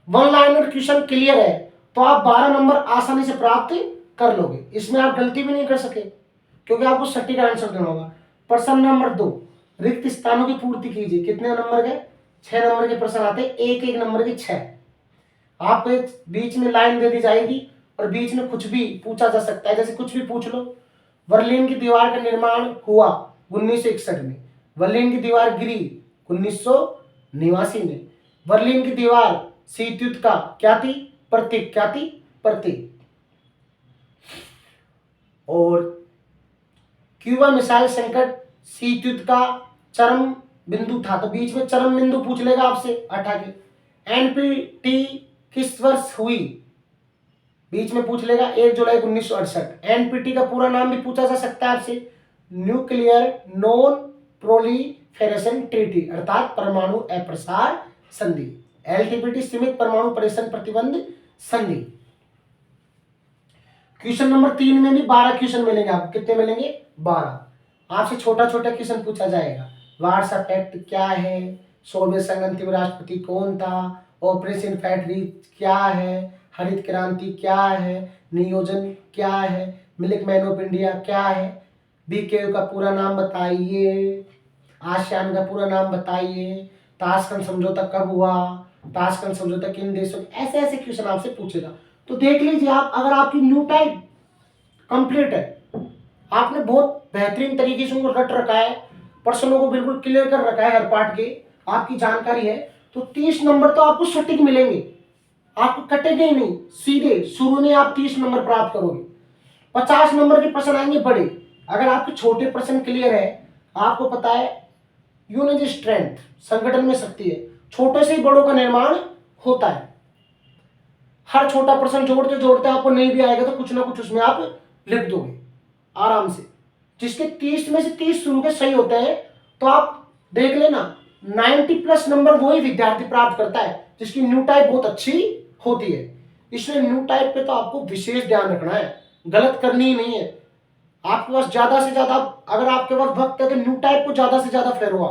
1 लाइनर क्वेश्चन क्लियर है तो आप 12 नंबर आसानी से प्राप्त कर लोगे, इसमें आप गलती भी नहीं कर सके क्योंकि आपको सटीक आंसर देना होगा। प्रश्न नंबर 2, रिक्त स्थानों की पूर्ति कीजिए, कितने नंबर के 6 नंबर के प्रश्न आते हैं, एक एक नंबर के 6, आपको एक बीच में लाइन दे दी जाएगी और बीच में कुछ भी पूछा जा सकता है, जैसे कुछ भी पूछ लो। बर्लिन की दीवार का निर्माण हुआ 1961 में, बर्लिन की दीवार गिरी 1989 में, बर्लिन की दीवार शीत युद्ध का क्या थी प्रतीक, क्या थी प्रतीक, और क्यूबा मिसाइल संकट शीत युद्ध का चरम बिंदु था, तो बीच में चरम बिंदु पूछ लेगा आपसे 8 के। एनपीटी किस वर्ष हुई, बीच में पूछ लेगा 1 जुलाई 1968। एनपीटी का पूरा नाम भी पूछा जा सकता है आपसे, न्यूक्लियर नॉन प्रोलिफेरेशन ट्रीटी, अर्थात परमाणु अप्रसार संधि। एलटीपीटी सीमित परमाणु परीक्षण प्रतिबंध संधि। क्वेश्चन नंबर 3 में भी 12 क्वेश्चन मिलेंगे आपको, कितने मिलेंगे 12, आपसे छोटा छोटा क्वेश्चन पूछा जाएगा। वार्सा एक्ट क्या है, सोवियत संघ अंतिम राष्ट्रपति कौन था, ऑपरेशन फैटरीच क्या है, हरित क्रांति क्या है, नियोजन क्या है, मिल्क मैन ऑफ इंडिया क्या है, बीकेयू का पूरा नाम बताइए, आसियान का पूरा नाम बताइए, ताशकंद समझौता कब हुआ, ताशकंद समझौता किन देशों, ऐसे ऐसे क्वेश्चन आपसे पूछेगा। तो देख लीजिए आप, अगर आपकी न्यू टाइप कंप्लीट है, आपने बहुत बेहतरीन तरीके से उनको रट रखा है, प्रश्नों को बिल्कुल क्लियर कर रखा है, हर पार्ट की आपकी जानकारी है, तो 30 नंबर तो आपको सटीक मिलेंगे, आपको कटेंगे ही नहीं, सीधे शुरू में आप 30 नंबर प्राप्त करोगे। 50 नंबर के प्रश्न आएंगे बड़े, अगर आपके छोटे प्रश्न क्लियर है, आपको पता है यूनिट स्ट्रेंथ, संगठन में शक्ति है, छोटे से ही बड़ों का निर्माण होता है, हर छोटा प्रश्न जोड़ते जोड़ते आपको नहीं भी आएगा तो कुछ ना कुछ उसमें आप लिख दोगे आराम से। जिसके 30 में से 30 शुरू के सही होते हैं, तो आप देख लेना 90+ नंबर वही विद्यार्थी प्राप्त करता है जिसकी न्यू टाइप बहुत अच्छी होती है। इसलिए न्यू टाइप पे तो आपको विशेष ध्यान रखना है, गलत करनी ही नहीं है। आपके पास ज्यादा से ज्यादा, अगर आपके पास वक्त है तो न्यू टाइप को ज्यादा से ज्यादा फेरो,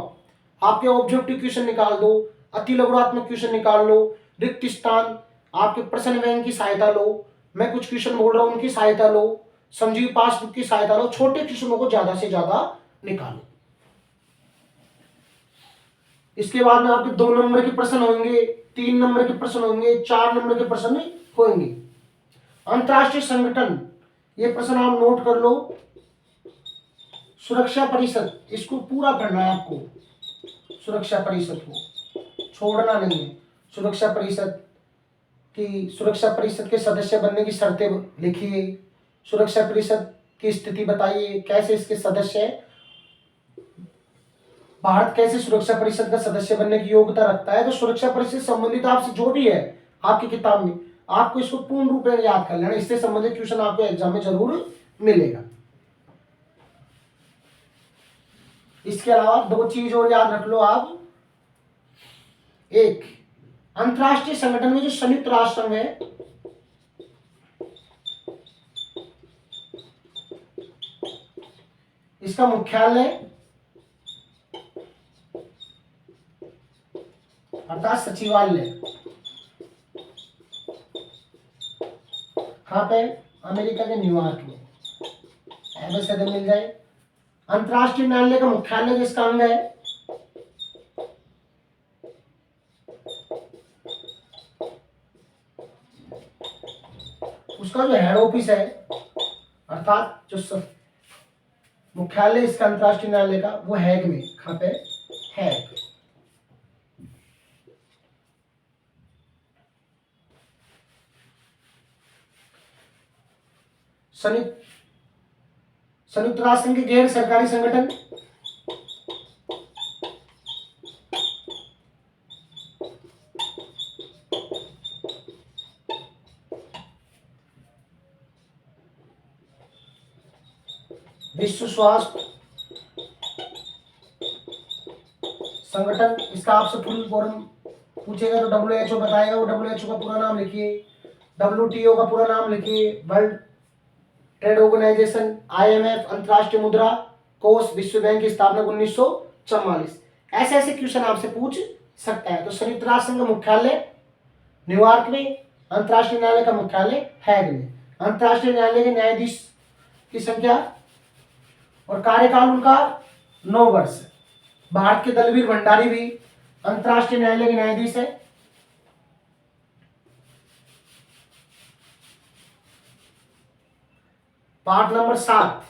आपके ऑब्जेक्टिव क्वेश्चन निकाल दो, अति लघुरात्मक क्वेश्चन निकाल लो, रिक्त स्थान, आपके प्रश्न बैंक की सहायता लो, मैं कुछ क्वेश्चन बोल रहा हूं उनकी सहायता लो, संजीव पासबुक की सहायता लो, छोटे क्वेश्चनों को ज्यादा से ज्यादा निकालो। इसके बाद में आपके 2 नंबर के प्रश्न होंगे, 3 नंबर के प्रश्न होंगे, 4 नंबर के प्रश्न होंगे। अंतरराष्ट्रीय संगठन, ये प्रश्न आप नोट कर लो। सुरक्षा परिषद, इसको पूरा पढ़ना है आपको, सुरक्षा परिषद को छोड़ना नहीं है। सुरक्षा परिषद के सदस्य बनने की शर्तें लिखिए, सुरक्षा परिषद की स्थिति बताइए, कैसे इसके सदस्य भारत कैसे सुरक्षा परिषद का सदस्य बनने की योग्यता रखता है। तो सुरक्षा परिषद संबंधित आपसे जो भी है आपकी किताब में, आपको इसको पूर्ण रूप में याद कर लेना। इससे संबंधित क्वेश्चन आपको एग्जाम में जरूर मिलेगा। इसके अलावा दो चीज और याद रख लो आप। एक, अंतरराष्ट्रीय संगठन में जो संयुक्त राष्ट्र संघ है, इसका मुख्यालय अर्थात सचिवालय कहाँ पे, अमेरिका के न्यूयॉर्क में, ऐसे मिल जाए। अंतरराष्ट्रीय न्यायालय का मुख्यालय जिसका अंग है, उसका जो हेड ऑफिस है अर्थात जो मुख्यालय इसका अंतरराष्ट्रीय न्यायालय का, वो हैग में, कहाँ पे, हैग। संयुक्त राष्ट्र संघ के गैर सरकारी संगठन, विश्व स्वास्थ्य संगठन, इसका आपसे फुल फॉर्म पूछेगा तो WHO बताएगा, वो WHO का पूरा नाम लिखिए, WTO का पूरा नाम लिखिए, वर्ल्ड ट्रेड ऑर्गेनाइजेशन, IMF, अंतरराष्ट्रीय मुद्रा कोष, विश्व बैंक की स्थापना 1944। ऐसे ऐसे क्वेश्चन आपसे पूछ सकता है। तो संयुक्त राष्ट्र संघ का मुख्यालय न्यूयॉर्क में, अंतरराष्ट्रीय न्यायालय का मुख्यालय हैग में। अंतरराष्ट्रीय न्यायालय के न्यायाधीश की संख्या और कार्यकाल उनका 9 वर्ष। भारत के दलवीर भंडारी भी अंतरराष्ट्रीय न्यायालय के न्यायाधीश है। पाठ नंबर 7,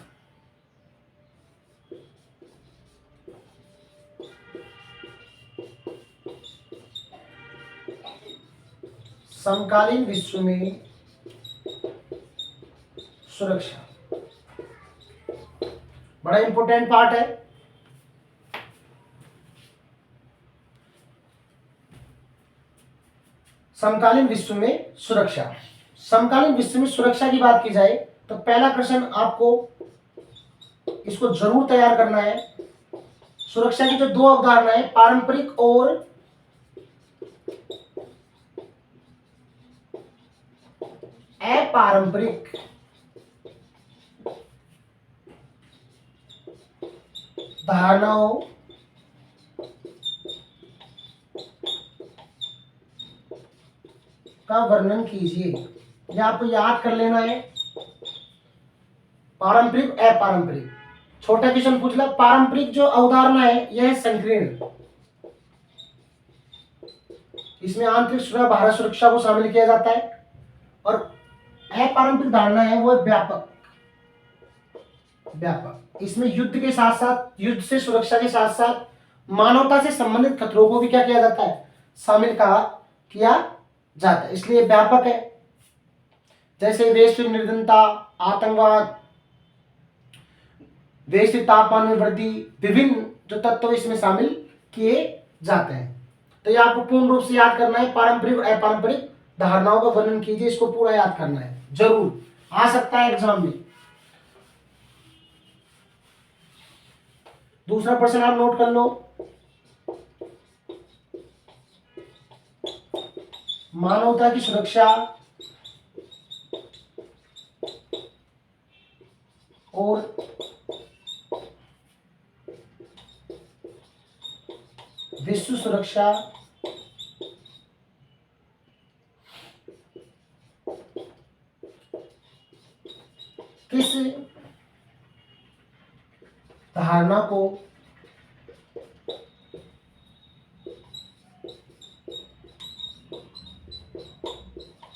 समकालीन विश्व में सुरक्षा, बड़ा इंपॉर्टेंट पार्ट है। समकालीन विश्व में सुरक्षा, समकालीन विश्व में सुरक्षा की बात की जाए तो पहला क्वेश्चन आपको इसको जरूर तैयार करना है। सुरक्षा की जो दो अवधारणा है, पारंपरिक और अपारंपरिक, धारणाओं का वर्णन कीजिए। यह आपको याद कर लेना है, पारंपरिक अपारंपरिक। छोटा क्वेश्चन पूछ ला, पारंपरिक जो अवधारणा है यह संकीर्ण, इसमें आंतरिक सुरक्षा, बाह्य सुरक्षा को शामिल किया जाता है। और अपारंपरिक धारणा है वो व्यापक, व्यापक, इसमें युद्ध के साथ साथ, युद्ध से सुरक्षा के साथ साथ मानवता से संबंधित खतरों को भी क्या किया जाता है, शामिल किया जाता है, इसलिए व्यापक है। जैसे वैश्विक निर्धनता, आतंकवाद, वैश्विक तापमान में वृद्धि, विभिन्न जो तत्व इसमें शामिल किए जाते हैं। तो ये आपको पूर्ण रूप से याद करना है, पारंपरिक और अपारंपरिक धारणाओं का वर्णन कीजिए, इसको पूरा याद करना है, जरूर आ सकता है एग्जाम में। दूसरा प्रश्न आप नोट कर लो, मानवता की सुरक्षा और विश्व सुरक्षा किस धारणा को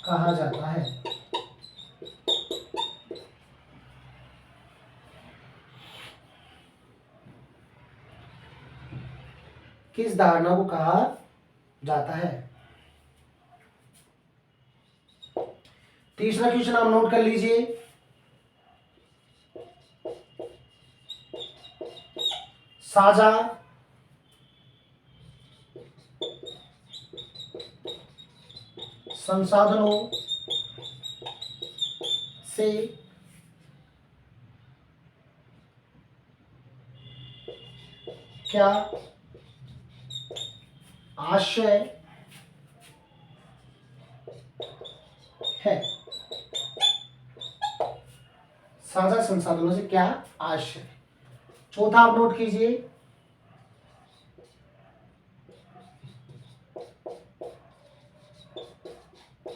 कहा जाता है। किस धारणा को कहा जाता है। तीसरा क्वेश्चन आप नोट कर लीजिए, साझा संसाधनों से क्या आशय है। साझा संसाधनों से क्या आशय है। चौथा आप नोट कीजिए,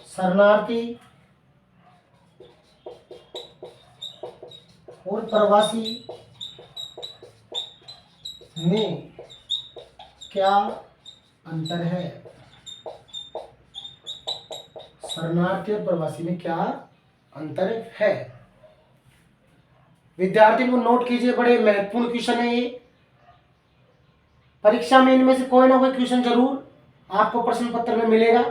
शरणार्थी और प्रवासी में क्या अंतर है। शरणार्थी और प्रवासी में क्या अंतर है। विद्यार्थी को नोट कीजिए, बड़े महत्वपूर्ण क्वेश्चन है ये। परीक्षा में इनमें से कोई ना कोई क्वेश्चन जरूर आपको प्रश्न पत्र में मिलेगा।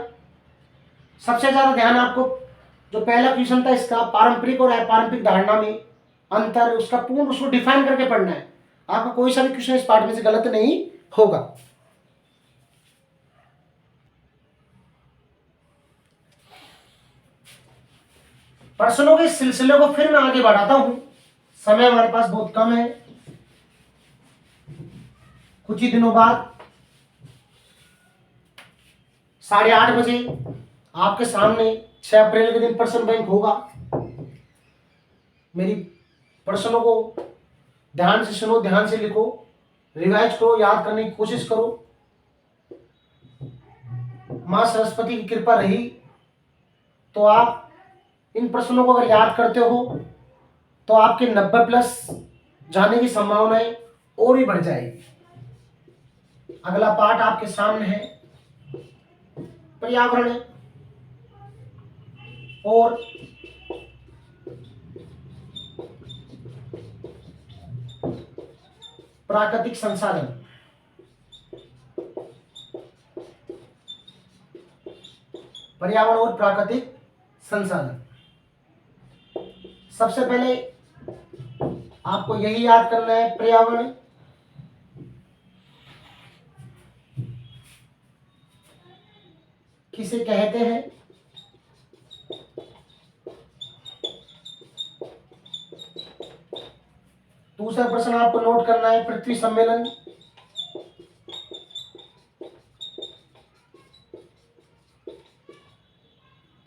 सबसे ज्यादा ध्यान आपको जो पहला क्वेश्चन था इसका, पारंपरिक और अपारंपरिक धारणा में अंतर, उसका पूर्ण उसको डिफाइन करके पढ़ना है। आपको कोई सा भी क्वेश्चन इस पार्ट में से गलत नहीं होगा। प्रश्नों के सिलसिले को फिर मैं आगे बढ़ाता हूं, समय हमारे पास बहुत कम है। कुछ ही दिनों बाद 8:30 बजे आपके सामने 6 अप्रैल के दिन प्रश्न बैंक होगा। मेरी प्रश्नों को ध्यान से सुनो, ध्यान से लिखो, रिवाइज करो, याद करने की कोशिश करो। मां सरस्वती की कृपा रही तो आप इन प्रश्नों को अगर याद करते हो तो आपके 90+ जाने की संभावनाएं और भी बढ़ जाएगी। अगला पाठ आपके सामने है पर्यावरण और प्राकृतिक संसाधन। पर्यावरण और प्राकृतिक संसाधन। सबसे पहले आपको यही याद करना है, पर्यावरण किसे कहते हैं। दूसरा प्रश्न आपको नोट करना है, पृथ्वी सम्मेलन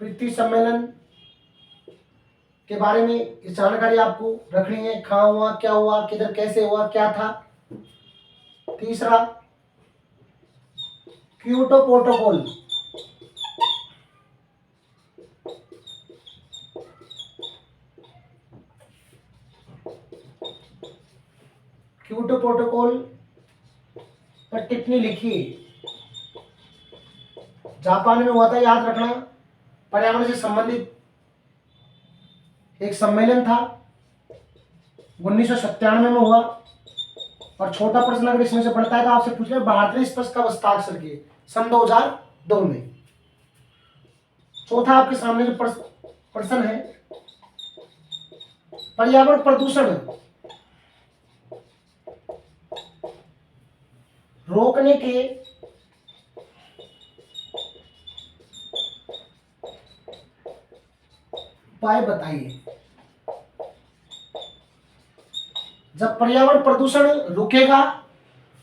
पृथ्वी सम्मेलन के बारे में जानकारी आपको रखनी है। कहाँ हुआ, क्या हुआ, किधर कैसे हुआ, क्या था। तीसरा, क्योटो प्रोटोकॉल क्योटो प्रोटोकॉल पर टिप्पणी लिखिए। जापान में हुआ था, याद रखना। पर्यावरण से संबंधित एक सम्मेलन था, 1997 में हुआ। और छोटा प्रश्न अगर इसमें से पढ़ता है तो आपसे पूछ ले, भारतीय स्पर्श कब हस्ताक्षर किए? सन 2002 में। चौथा आपके सामने जो प्रश्न है, पर्यावरण प्रदूषण रोकने के उपाय बताइए। जब पर्यावरण प्रदूषण रुकेगा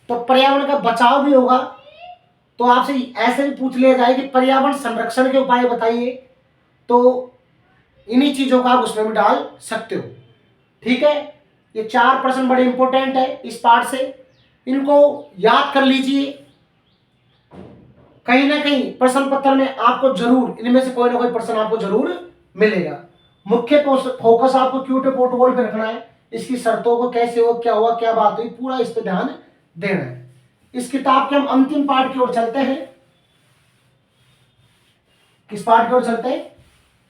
तो पर्यावरण का बचाव भी होगा। तो आपसे ऐसे भी पूछ लिया जाए कि पर्यावरण संरक्षण के उपाय बताइए, तो इन्हीं चीजों का आप उसमें भी डाल सकते हो। ठीक है, ये 4 प्रश्न बड़े इंपॉर्टेंट है इस पार्ट से, इनको याद कर लीजिए। कहीं ना कहीं प्रश्न पत्र में आपको जरूर इनमें से कोई ना कोई प्रश्न आपको जरूर मिलेगा। मुख्य फोकस आपको क्योटो प्रोटोकॉल पे रखना है, इसकी शर्तों को कैसे हो, क्या हुआ, क्या बात हुई, पूरा इस पे ध्यान देना है। इस किताब के हम अंतिम पार्ट की ओर चलते हैं। किस पार्ट की ओर चलते हैं?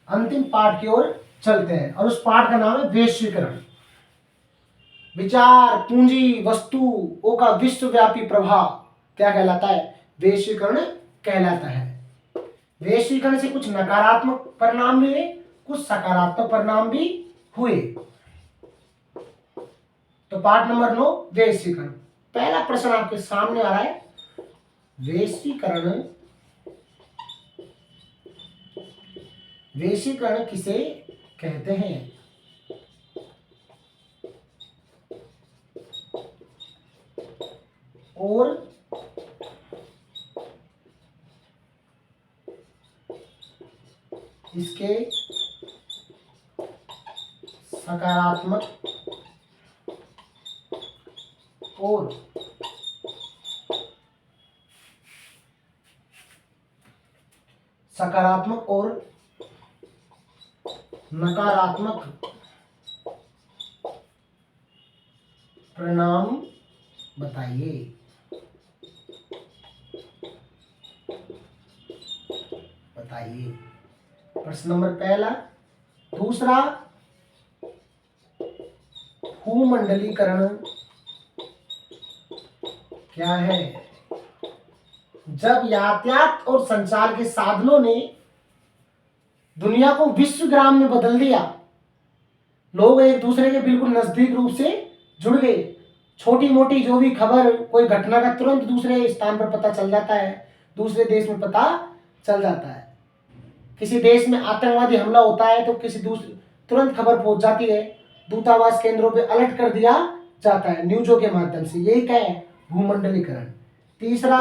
अंतिम पार्ट की ओर चलते हैं, और उस पार्ट का नाम है वैश्वीकरण। विचार, पूंजी, वस्तुओं का विश्वव्यापी प्रभाव क्या कहलाता है? वैश्वीकरण कहलाता है। वैश्वीकरण से कुछ नकारात्मक परिणाम भी हुए, कुछ सकारात्मक परिणाम भी हुए। तो पार्ट नंबर 9, वैश्वीकरण। पहला प्रश्न आपके सामने आ रहा है, वैश्वीकरण वैश्वीकरण किसे कहते हैं? और इसके सकारात्मक और नकारात्मक परिणाम बताइए। प्रश्न नंबर पहला। दूसरा, भूमंडलीकरण क्या है? जब यातायात और संचार के साधनों ने दुनिया को विश्वग्राम में बदल दिया, लोग एक दूसरे के बिल्कुल नजदीक रूप से जुड़ गए। छोटी मोटी जो भी खबर, कोई घटना का तुरंत दूसरे स्थान पर पता चल जाता है, दूसरे देश में पता चल जाता है। किसी देश में आतंकवादी हमला होता है तो किसी दूसरे तुरंत खबर पहुंच जाती है, दूतावास केंद्रों पे अलर्ट कर दिया जाता है न्यूज़ों के माध्यम से। यही क्या है? भूमंडलीकरण। तीसरा,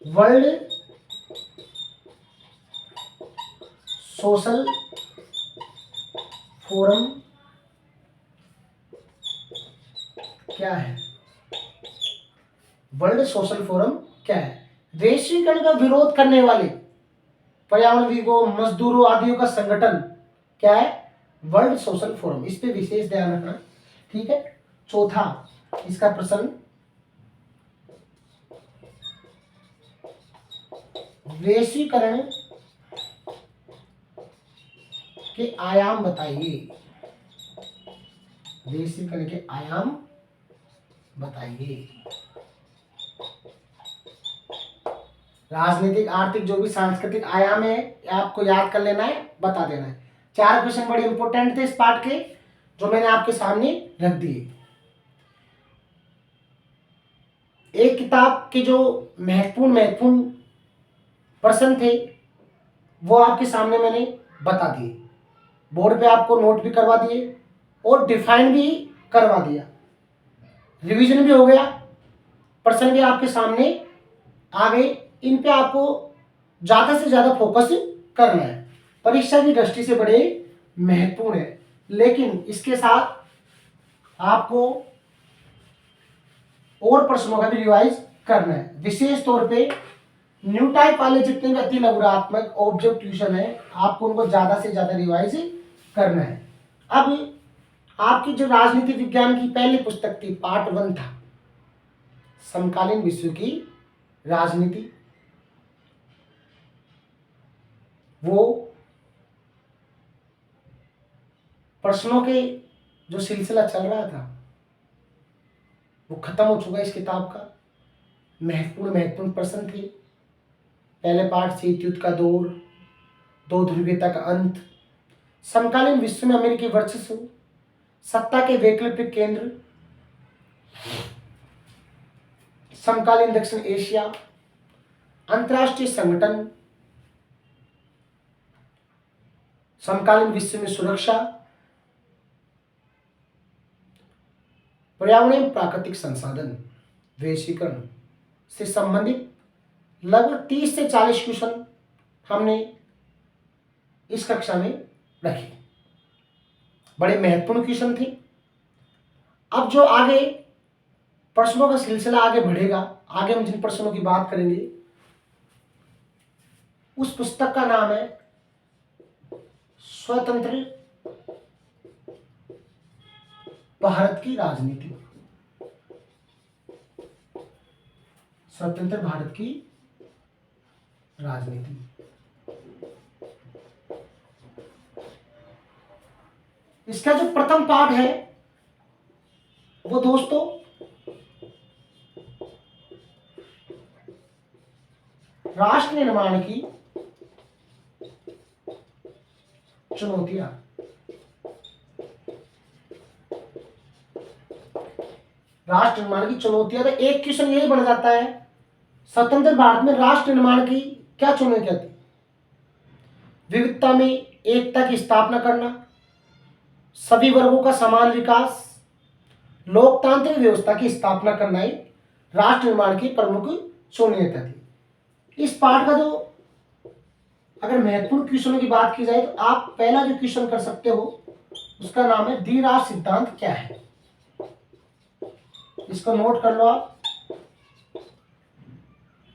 वर्ल्ड सोशल फोरम क्या है? वर्ल्ड सोशल फोरम क्या है? वैश्वीकरण का विरोध करने वाले पर्यावरणविदों, मजदूरों आदियों का संगठन क्या है? World social forum. इस पे विशेष ध्यान रखना, ठीक है। चौथा, इसका प्रश्न, वैश्वीकरण के आयाम बताइए। वैश्वीकरण के आयाम बताइए। राजनीतिक, आर्थिक, जो भी सांस्कृतिक आयाम है आपको याद कर लेना है, बता देना है। 4 क्वेश्चन बड़े इंपॉर्टेंट थे इस पार्ट के, जो मैंने आपके सामने रख दिए। एक किताब के जो महत्वपूर्ण प्रश्न थे वो आपके सामने मैंने बता दिए, बोर्ड पे आपको नोट भी करवा दिए और डिफाइन भी करवा दिया, रिवीजन भी हो गया, प्रश्न भी आपके सामने आ गए। इन पे आपको ज्यादा से ज्यादा फोकस करना है, परीक्षा की दृष्टि से बड़े महत्वपूर्ण है। लेकिन इसके साथ आपको और प्रश्नों का भी रिवाइज करना है। विशेष तौर पे न्यू टाइप वाले जितने भी अति लघुरात्मक ऑब्जेक्ट ट्यूशन है, आपको उनको ज्यादा से ज्यादा रिवाइज करना है। अब आपकी जो राजनीति विज्ञान की पहली पुस्तक थी, पार्ट 1 था, समकालीन विश्व की राजनीति, वो प्रश्नों के जो सिलसिला चल रहा था वो खत्म हो चुका है। इस किताब का महत्वपूर्ण प्रश्न थे। पहले पार्ट से युद्ध का दौर, दो ध्रुवीयता का अंत, समकालीन विश्व में अमेरिकी वर्चस्व, सत्ता के वैकल्पिक केंद्र, समकालीन दक्षिण एशिया, अंतरराष्ट्रीय संगठन, समकालीन विश्व में सुरक्षा, पर्यावरण एवं प्राकृतिक संसाधन, वैश्वीकरण से संबंधित लगभग 30 से 40 क्वेश्चन हमने इस कक्षा में रखे। बड़े महत्वपूर्ण क्वेश्चन थे। अब जो आगे प्रश्नों का सिलसिला आगे बढ़ेगा, आगे हम जिन प्रश्नों की बात करेंगे उस पुस्तक का नाम है स्वतंत्र भारत की राजनीति। स्वतंत्र भारत की राजनीति। इसका जो प्रथम पाठ है वो दोस्तों राष्ट्र निर्माण की चुनौतियां। राष्ट्र निर्माण की चुनौतियां, तो एक क्वेश्चन यही बन जाता है, स्वतंत्र भारत में राष्ट्र निर्माण की क्या चुनौतियां थी। विविधता में एकता की स्थापना करना, सभी वर्गों का समान विकास, लोकतांत्रिक व्यवस्था की स्थापना करना ही राष्ट्र निर्माण की प्रमुख शून्यता थी। इस पाठ का जो अगर महत्वपूर्ण क्वेश्चनों की बात की जाए तो आप पहला जो क्वेश्चन कर सकते हो उसका नाम है द्विराष्ट्र सिद्धांत क्या है। इसको नोट कर लो आप,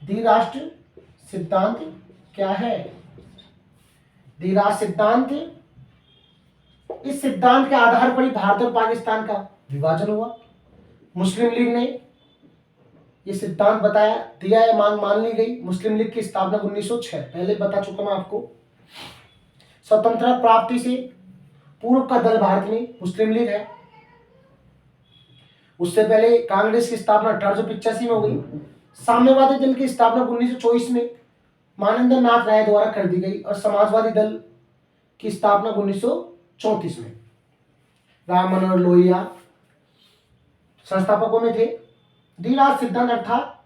द्विराष्ट्र सिद्धांत क्या है। द्विराष्ट्र सिद्धांत, इस सिद्धांत के आधार पर ही भारत और पाकिस्तान का विभाजन हुआ। मुस्लिम लीग ने ये सिद्धांत बताया दिया है, मान ली गई। मुस्लिम लीग की स्थापना 1906, पहले बता चुका मैं आपको। स्वतंत्रता प्राप्ति से पूर्व का दल भारत में मुस्लिम लीग है। उससे पहले कांग्रेस की स्थापना 1885 में हो गई। साम्यवादी दल की स्थापना 1924 में मानवेंद्र नाथ राय द्वारा कर दी गई और समाजवादी दल की स्थापना 1934 में राम मनोहर लोहिया संस्थापकों में थे। द्विराष्ट्र सिद्धांत अर्थात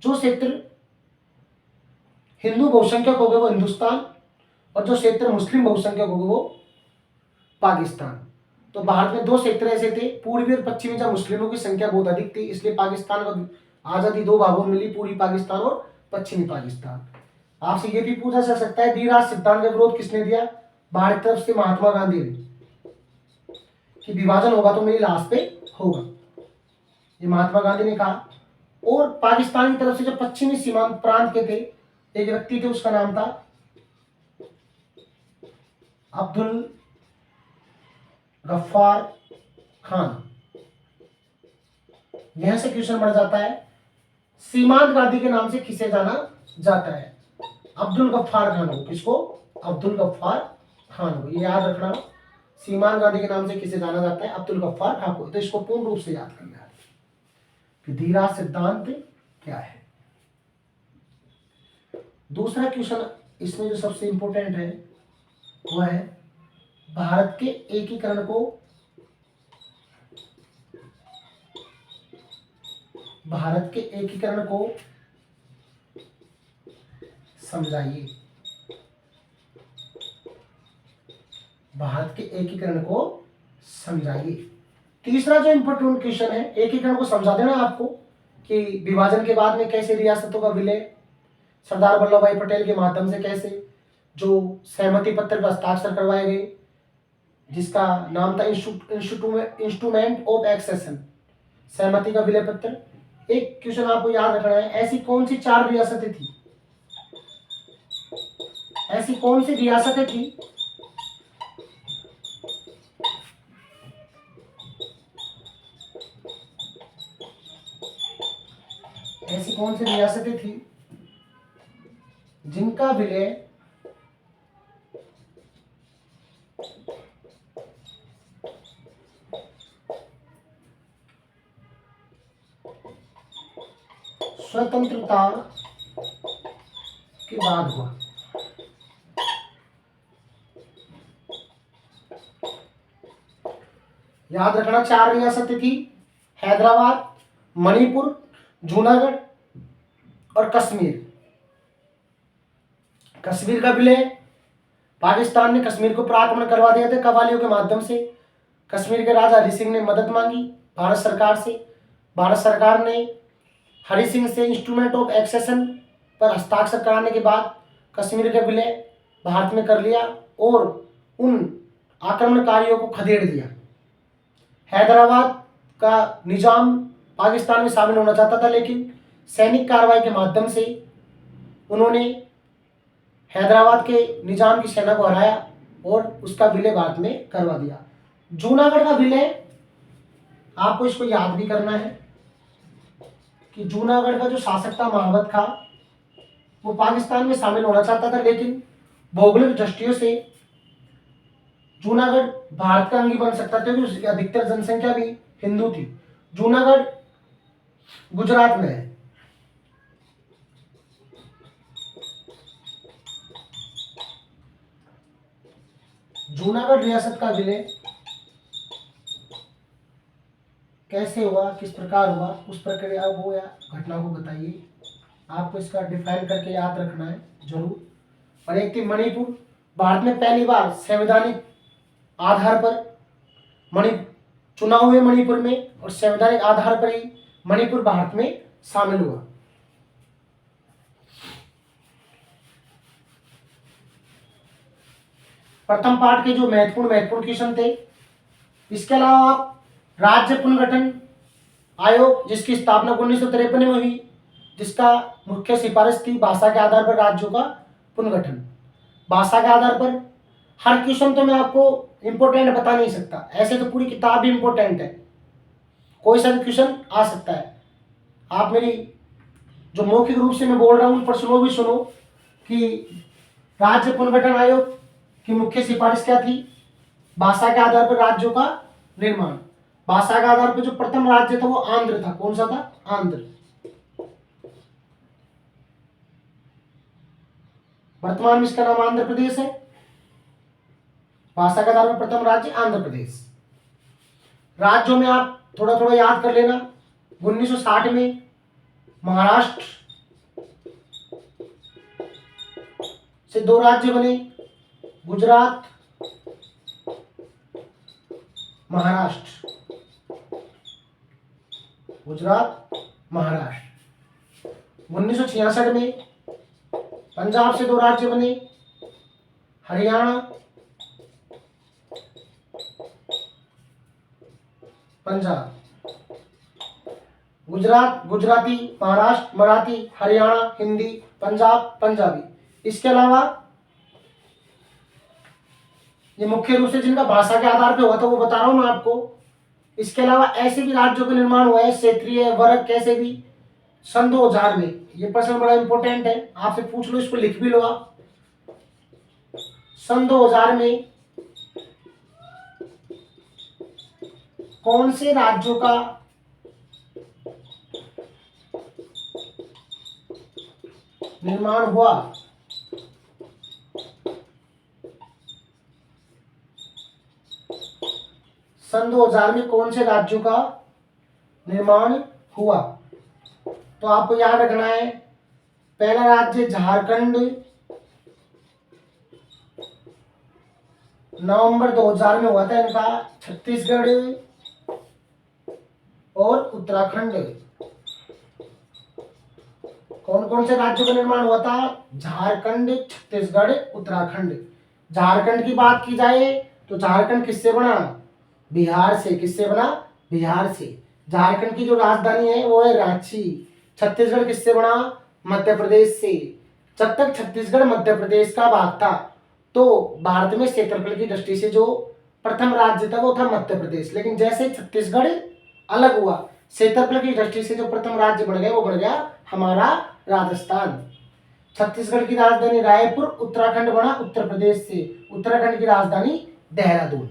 जो क्षेत्र हिंदू बहुसंख्यक हो गए वो हिंदुस्तान और जो क्षेत्र मुस्लिम बहुसंख्यक हो गए वो पाकिस्तान। तो भारत में दो क्षेत्र ऐसे थे, पूर्वी और पश्चिमी, जब मुस्लिमों की संख्या बहुत अधिक थी, इसलिए पाकिस्तान को आजादी दो भागों में मिली, पूर्वी पाकिस्तान और पश्चिमी पाकिस्तान। आपसे ये भी पूछा जा सकता है द्विराष्ट्र सिद्धांत का विरोध किसने दिया। भारत तरफ से महात्मा गांधी ने, कि विभाजन होगा तो मेरी लाश पे होगा, ये महात्मा गांधी ने कहा। और पाकिस्तान की तरफ से जो पश्चिमी सीमांत प्रांत के थे एक व्यक्ति थे, उसका नाम था अब्दुल गफ्फार खान। यहां से क्वेश्चन बढ़ जाता है सीमांत गांधी के नाम से किसे जाना जाता है। अब्दुल गफ्फार खान को, किसको, अब्दुल गफ्फार खान को, ये याद रखना। सीमांत गांधी के नाम से किसे जाना जाता है, अब्दुल गफ्फार खान को। तो इसको पूर्ण रूप से याद करना है कि द्विराष्ट्र सिद्धांत क्या है। दूसरा क्वेश्चन इसमें जो सबसे इंपॉर्टेंट है वह है भारत के एकीकरण को, भारत के एकीकरण को समझाइए। भारत के एकीकरण को समझाइए। तीसरा जो इंपॉर्टेंट क्वेश्चन है, एकीकरण को समझा देना आपको कि विभाजन के बाद में कैसे रियासतों का विलय सरदार वल्लभ भाई पटेल के माध्यम से कैसे जो सहमति पत्र पर हस्ताक्षर करवाए गए, जिसका नाम था इंस्ट्रूमेंट ऑफ एक्सेशन, सहमति का विलय पत्र। एक क्वेश्चन आपको याद रखना है, ऐसी कौन सी चार रियासतें थी, ऐसी कौन सी रियासतें थी ऐसी कौन सी रियासतें थी जिनका विलय स्वतंत्रता के बाद हुआ। याद रखना चार रियासतें थी, हैदराबाद, मणिपुर, जूनागढ़ और कश्मीर। कश्मीर का विलय पाकिस्तान ने कश्मीर को पराक्रमण करवा दिया था कव्वालियों के माध्यम से। कश्मीर के राजा हरि सिंह ने मदद मांगी भारत सरकार से। भारत सरकार ने हरि सिंह से इंस्ट्रूमेंट ऑफ एक्सेशन पर हस्ताक्षर कराने के बाद कश्मीर का विलय भारत में कर लिया और उन आक्रमणकारियों को खदेड़ दिया। हैदराबाद का निजाम पाकिस्तान में शामिल होना चाहता था, लेकिन सैनिक कार्रवाई के माध्यम से उन्होंने हैदराबाद के निजाम की सेना को हराया और उसका विलय भारत में करवा दिया। जूनागढ़ का विलय आपको इसको याद भी करना है कि जूनागढ़ का जो शासक था महावत खां, वो पाकिस्तान में शामिल होना चाहता था, लेकिन भौगोलिक दृष्टियों से जूनागढ़ भारत का अंग बन सकता था क्योंकि उसकी अधिकतर जनसंख्या भी हिंदू थी। जूनागढ़ गुजरात में है। जूनागढ़ रियासत का विलय कैसे हुआ, किस प्रकार हुआ, उस प्रक्रिया को या घटना को बताइए। आपको इसका डिफाइन करके याद रखना है जरूर। और एक थी मणिपुर। भारत में पहली बार संवैधानिक आधार पर मणि चुनाव हुए मणिपुर में, और संवैधानिक आधार पर ही मणिपुर भारत में शामिल हुआ। प्रथम पार्ट के जो महत्वपूर्ण क्वेश्चन थे। इसके अलावा आप राज्य पुनर्गठन आयोग जिसकी स्थापना 1953 में हुई, जिसका मुख्य सिफारिश थी भाषा के आधार पर राज्यों का पुनर्गठन। भाषा के आधार पर हर क्वेश्चन तो मैं आपको इंपोर्टेंट बता नहीं सकता, ऐसे तो पूरी किताब भी इंपोर्टेंट है, कोई सा भी क्वेश्चन आ सकता है। आप मेरी जो मौखिक रूप से मैं बोल रहा हूं उन प्रश्नों भी सुनो कि राज्य पुनर्गठन आयोग की मुख्य सिफारिश क्या थी। भाषा के आधार पर राज्यों का निर्माण। भाषा के आधार पर जो प्रथम राज्य था वो आंध्र था। कौन सा था? आंध्र। वर्तमान में इसका नाम आंध्र प्रदेश है। भाषा के आधार पर प्रथम राज्य आंध्र प्रदेश। राज्यों में आप थोड़ा थोड़ा याद कर लेना। 1960 में महाराष्ट्र से 2 राज्य बने, गुजरात, महाराष्ट्र। गुजरात, महाराष्ट्र। 1966 में पंजाब से 2 राज्य बने, हरियाणा, पंजाब। गुजरात गुजराती, महाराष्ट्र मराठी, हरियाणा हिंदी, पंजाब पंजाबी। इसके अलावा ये मुख्य रूप से जिनका भाषा के आधार पे हुआ था वो बता रहा हूं मैं आपको। इसके अलावा ऐसे भी राज्यों का निर्माण हुआ है क्षेत्रीय वर्ग कैसे भी सन 2000 में। ये प्रश्न बड़ा इंपॉर्टेंट है, आपसे पूछ लो, इसको लिख भी लो आप। सन 2000 में कौन से राज्यों का निर्माण हुआ? सन 2000 में कौन से राज्यों का निर्माण हुआ? तो आपको याद रखना है, पहला राज्य झारखंड नवंबर 2000 में हुआ था इनका, छत्तीसगढ़ और उत्तराखंड। कौन कौन से राज्यों का निर्माण हुआ था? झारखंड, छत्तीसगढ़, उत्तराखंड। झारखंड की बात की जाए तो झारखंड किससे बना? बिहार से। किससे बना? बिहार से। झारखंड की जो राजधानी है वो है रांची। छत्तीसगढ़ किससे बना? मध्य प्रदेश से। जब तक छत्तीसगढ़ मध्य प्रदेश का भाग था तो भारत में क्षेत्रफल की दृष्टि से जो प्रथम राज्य था वो था मध्य प्रदेश। लेकिन जैसे छत्तीसगढ़ अलग हुआ, क्षेत्रफल की दृष्टि से जो प्रथम राज्य बन गया वो बन गया हमारा राजस्थान। छत्तीसगढ़ की राजधानी रायपुर, उत्तराखंड बना उत्तर प्रदेश से। उत्तराखंड की राजधानी देहरादून।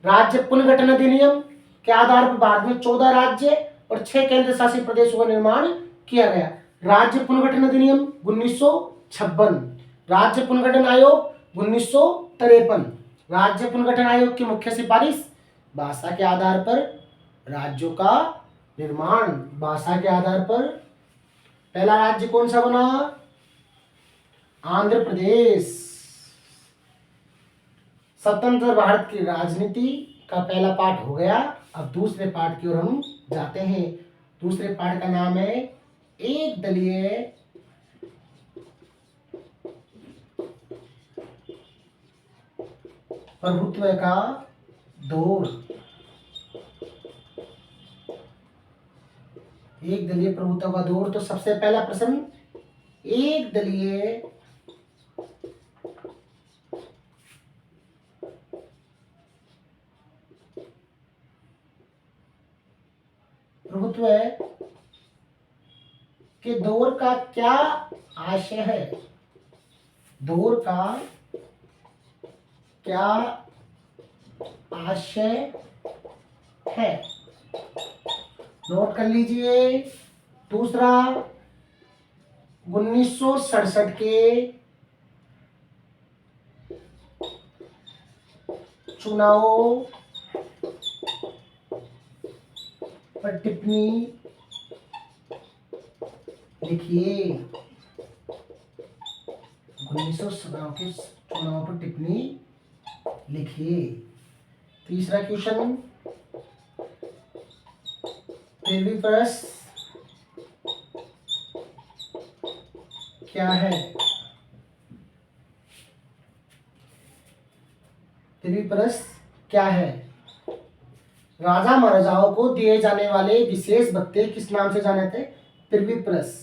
राज्य पुनर्गठन अधिनियम के आधार पर भारत में 14 राज्य और 6 केंद्र शासित प्रदेशों का निर्माण किया गया। राज्य पुनर्गठन अधिनियम 1956। राज्य पुनर्गठन आयोग 1953। राज्य पुनर्गठन आयोग की मुख्य सिफारिश भाषा के आधार पर राज्यों का निर्माण। भाषा के आधार पर पहला राज्य कौन सा बना? आंध्र प्रदेश। स्वतंत्र भारत की राजनीति का पहला पार्ट हो गया। अब दूसरे पार्ट की ओर हम जाते हैं। दूसरे पार्ट का नाम है एक दलीय प्रभुत्व का दौर। एक दलीय प्रभुत्व का दौर। तो सबसे पहला प्रश्न, एक दलीय प्रभुत्व के दौर का क्या आशय है? दौर का क्या आशय है? नोट कर लीजिए। दूसरा, 1967 के चुनावों पर टिप्पणी लिखिए। 1900 के चुनाव पर टिप्पणी लिखिए। तीसरा क्वेश्चन, पृथ्वी परस क्या है? पृथ्वी परस क्या है? राजा महाराजाओं को दिए जाने वाले विशेष भत्ते किस नाम से जाने थे? पृथ्वी परस।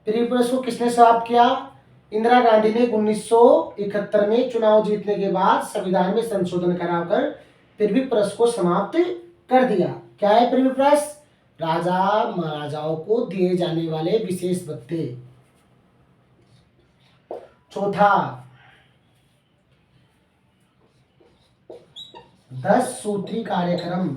पृथ्वी परस को किसने समाप्त किया? इंदिरा गांधी ने 1971 में चुनाव जीतने के बाद संविधान में संशोधन कराकर पृथ्वी परस को समाप्त कर दिया। क्या है पृथ्वी परस? राजा महाराजाओं को दिए जाने वाले विशेष भत्ते। चौथा, 10 सूत्री कार्यक्रम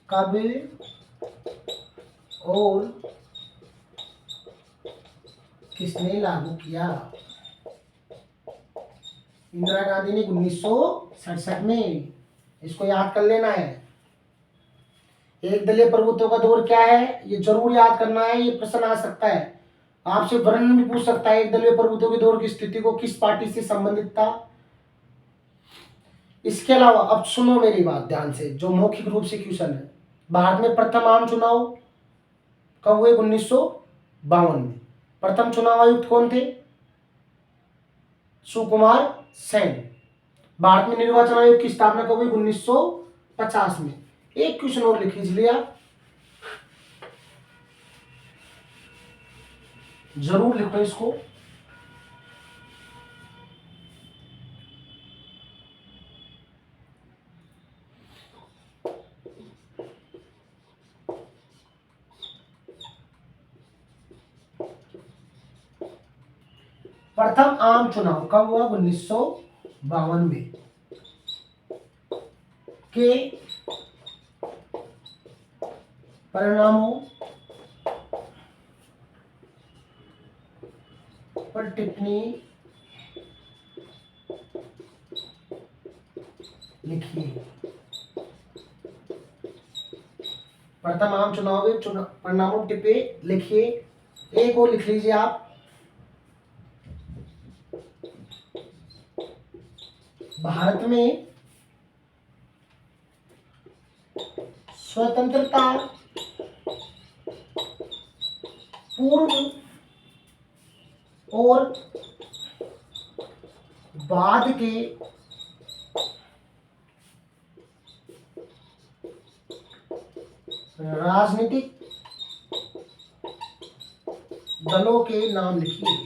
कब और किसने लागू किया? इंदिरा गांधी ने 1967 में। इसको याद कर लेना है। एक दलीय प्रभुत्व का दौर क्या है, ये जरूर याद करना है। ये प्रश्न आ सकता है, आपसे वर्णन भी पूछ सकता है। एक दलीय प्रभुत्व के दौर की स्थिति को किस पार्टी से संबंधित था? इसके अलावा अब सुनो मेरी बात ध्यान से, जो मौखिक रूप से क्वेश्चन है। भारत में प्रथम आम चुनाव कब हुए? 1952 में। प्रथम चुनाव आयुक्त कौन थे? सुकुमार सेन। भारत में निर्वाचन आयोग की स्थापना कब हुई? 1950 में। एक क्वेश्चन और लिख लीजिए आप, जरूर लिखो इसको। प्रथम आम चुनाव कब हुआ? 1952 में। के परिणामों पर टिप्पणी लिखिए। प्रथम आम चुनाव के परिणामों पर टिप्पणी लिखिए। एक और लिख लीजिए आप, भारत में स्वतंत्रता पूर्व और बाद के राजनीतिक दलों के नाम लिखिए।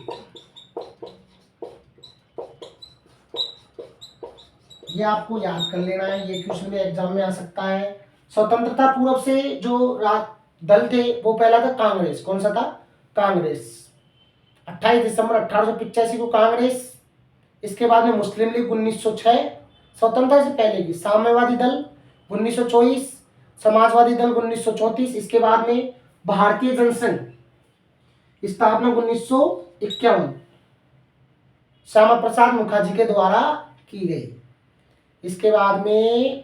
ये आपको याद कर लेना है, ये क्वेश्चन में एग्जाम में आ सकता है। स्वतंत्रता पूर्व से जो दल थे वो पहला था कांग्रेस। कौन सा था? कांग्रेस। 28 दिसंबर 1885 को कांग्रेस। इसके बाद में मुस्लिम लीग 1906, स्वतंत्रता से पहले की साम्यवादी दल 1924, समाजवादी दल 1934। इसके बाद में भारतीय जनसंघ स्थापना 1951 श्यामा प्रसाद मुखर्जी के द्वारा की गई। इसके बाद में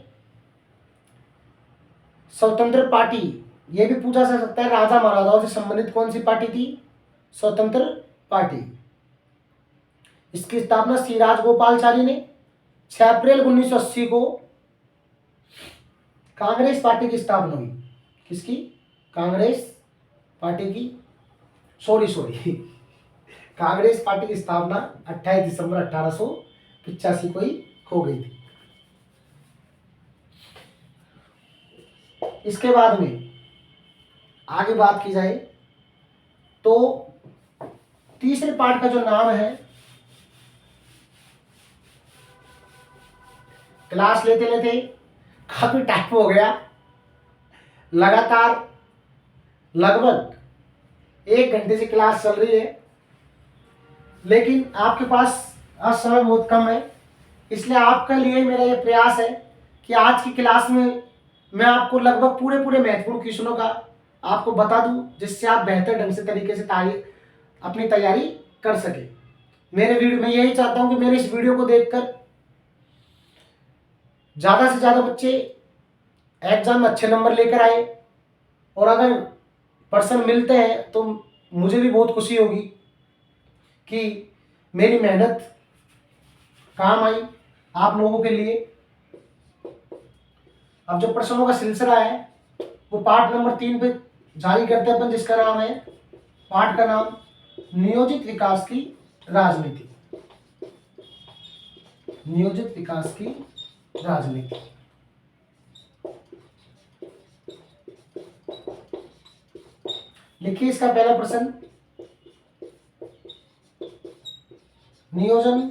स्वतंत्र पार्टी, यह भी पूछा जा सकता है राजा महाराजाओं से संबंधित कौन सी पार्टी थी? स्वतंत्र पार्टी। इसकी स्थापना श्री राजगोपालचारी ने। 6 अप्रैल 1980 को कांग्रेस पार्टी की स्थापना हुई। किसकी? कांग्रेस पार्टी की। सॉरी कांग्रेस पार्टी की स्थापना 28 दिसंबर 1885 को ही हो गई थी। इसके बाद में आगे बात की जाए तो तीसरे पार्ट का जो नाम है, क्लास लेते लेते काफी टाइम हो गया, लगातार लगभग 1 घंटे से क्लास चल रही है, लेकिन आपके पास आज समय बहुत कम है। इसलिए आपके लिए मेरा ये प्रयास है कि आज की क्लास में मैं आपको लगभग पूरे महत्वपूर्ण क्वेश्चनों का आपको बता दूं, जिससे आप बेहतर ढंग से तरीके से अपनी तैयारी कर सके। मेरे वीडियो में यही चाहता हूं कि मेरे इस वीडियो को देखकर ज़्यादा से ज़्यादा बच्चे एग्जाम में अच्छे नंबर लेकर आए। और अगर पर्सन मिलते हैं तो मुझे भी बहुत खुशी होगी कि मेरी मेहनत काम आई आप लोगों के लिए। अब जो प्रश्नों का सिलसिला है वो पार्ट नंबर 3 पे जारी करते हैं अपन, जिसका नाम है, पाठ का नाम नियोजित विकास की राजनीति। नियोजित विकास की राजनीति। लिखिए इसका पहला प्रश्न, नियोजन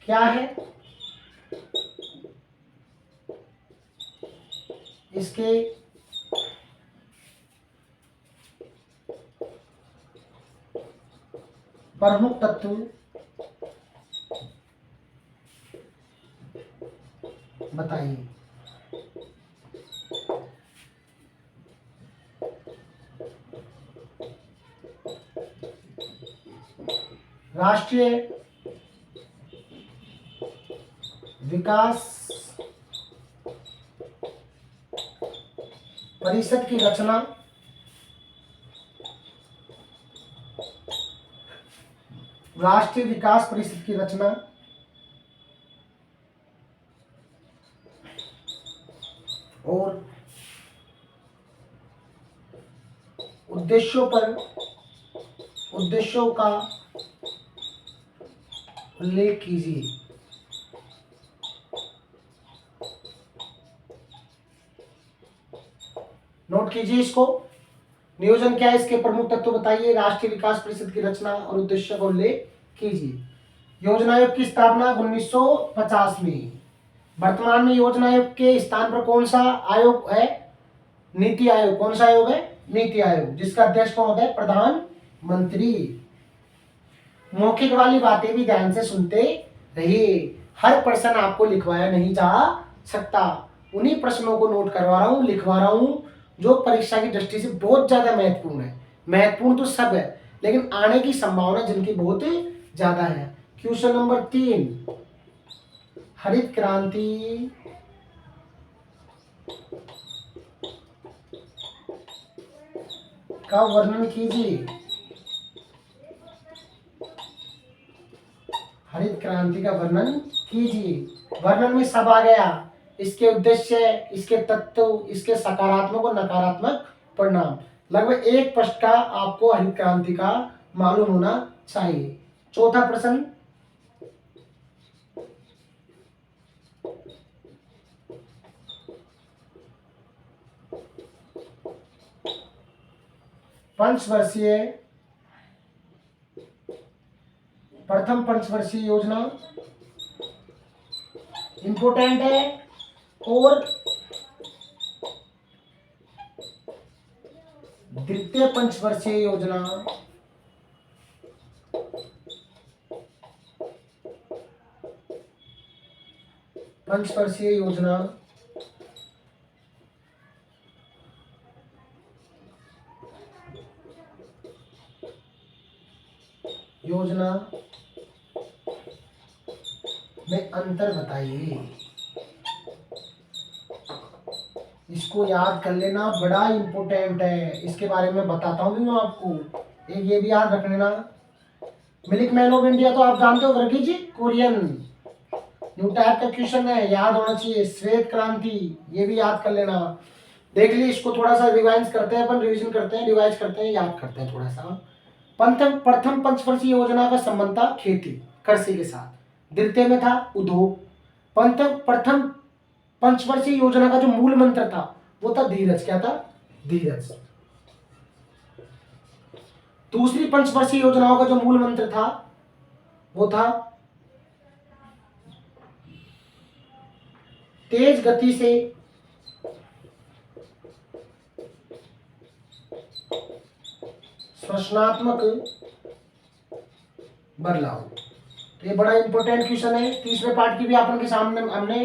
क्या है, इसके प्रमुख तत्व बताइए। राष्ट्रीय विकास परिषद की रचना राष्ट्रीय विकास परिषद की रचना और उद्देश्यों का उल्लेख कीजिए। नोट कीजिए इसको। नियोजन क्या है, इसके प्रमुख तत्व बताइए, राष्ट्रीय विकास परिषद की रचना और उद्देश्य का उल्लेख कीजिए। योजना आयोग की स्थापना 1950 में। वर्तमान में योजना आयोग के स्थान पर कौन सा आयोग है? नीति आयोग। कौन सा आयोग है? नीति आयोग, जिसका अध्यक्ष कौन होता है? प्रधानमंत्री। मौखिक वाली बातें भी ध्यान से सुनते रहिए, हर प्रश्न आपको लिखवाया नहीं जा सकता। उन्हीं प्रश्नों को नोट करवा रहा हूं, लिखवा रहा हूं, जो परीक्षा की दृष्टि से बहुत ज्यादा महत्वपूर्ण है। महत्वपूर्ण तो सब है, लेकिन आने की संभावना जिनकी बहुत ज्यादा है। क्वेश्चन नंबर 3, हरित क्रांति का वर्णन कीजिए। हरित क्रांति का वर्णन कीजिए। वर्णन में सब आ गया, इसके उद्देश्य, इसके तत्व, इसके सकारात्मक और नकारात्मक परिणाम। लगभग एक प्रश्न का आपको हरित क्रांति का मालूम होना चाहिए। चौथा प्रश्न, पंचवर्षीय प्रथम पंचवर्षीय योजना इंपोर्टेंट है, और द्वितीय पंचवर्षीय योजना योजना में अंतर बताइए। इसको याद कर लेना, बड़ा इंपॉर्टेंट है, इसके बारे में बताता हूँ मैं आपको। एक ये भी याद रख लेना, मिल्क मैन ऑफ इंडिया तो आप जानते हो वर्गीज जी, कोरियन। न्यू टाइप का क्वेश्चन है, याद होना चाहिए। श्वेत क्रांति, ये भी याद कर लेना। देख लीजिए, इसको थोड़ा सा रिवाइज करते हैं अपन, रिवीजन करते हैं, रिवाइज करते हैं, याद करते हैं थोड़ा सा। प्रथम पंचवर्षीय योजना का संबंध था खेती कृषि के साथ। द्वितीय में था उद्योग। प्रथम पंचवर्षीय योजना का जो मूल मंत्र था वो था धीरज। क्या था? धीरज। दूसरी पंचवर्षीय योजनाओं का जो मूल मंत्र था वो था तेज गति से संरचनात्मक बदलाव। तो ये बड़ा इंपॉर्टेंट क्वेश्चन है। तीसरे पार्ट की भी अपन के सामने हमने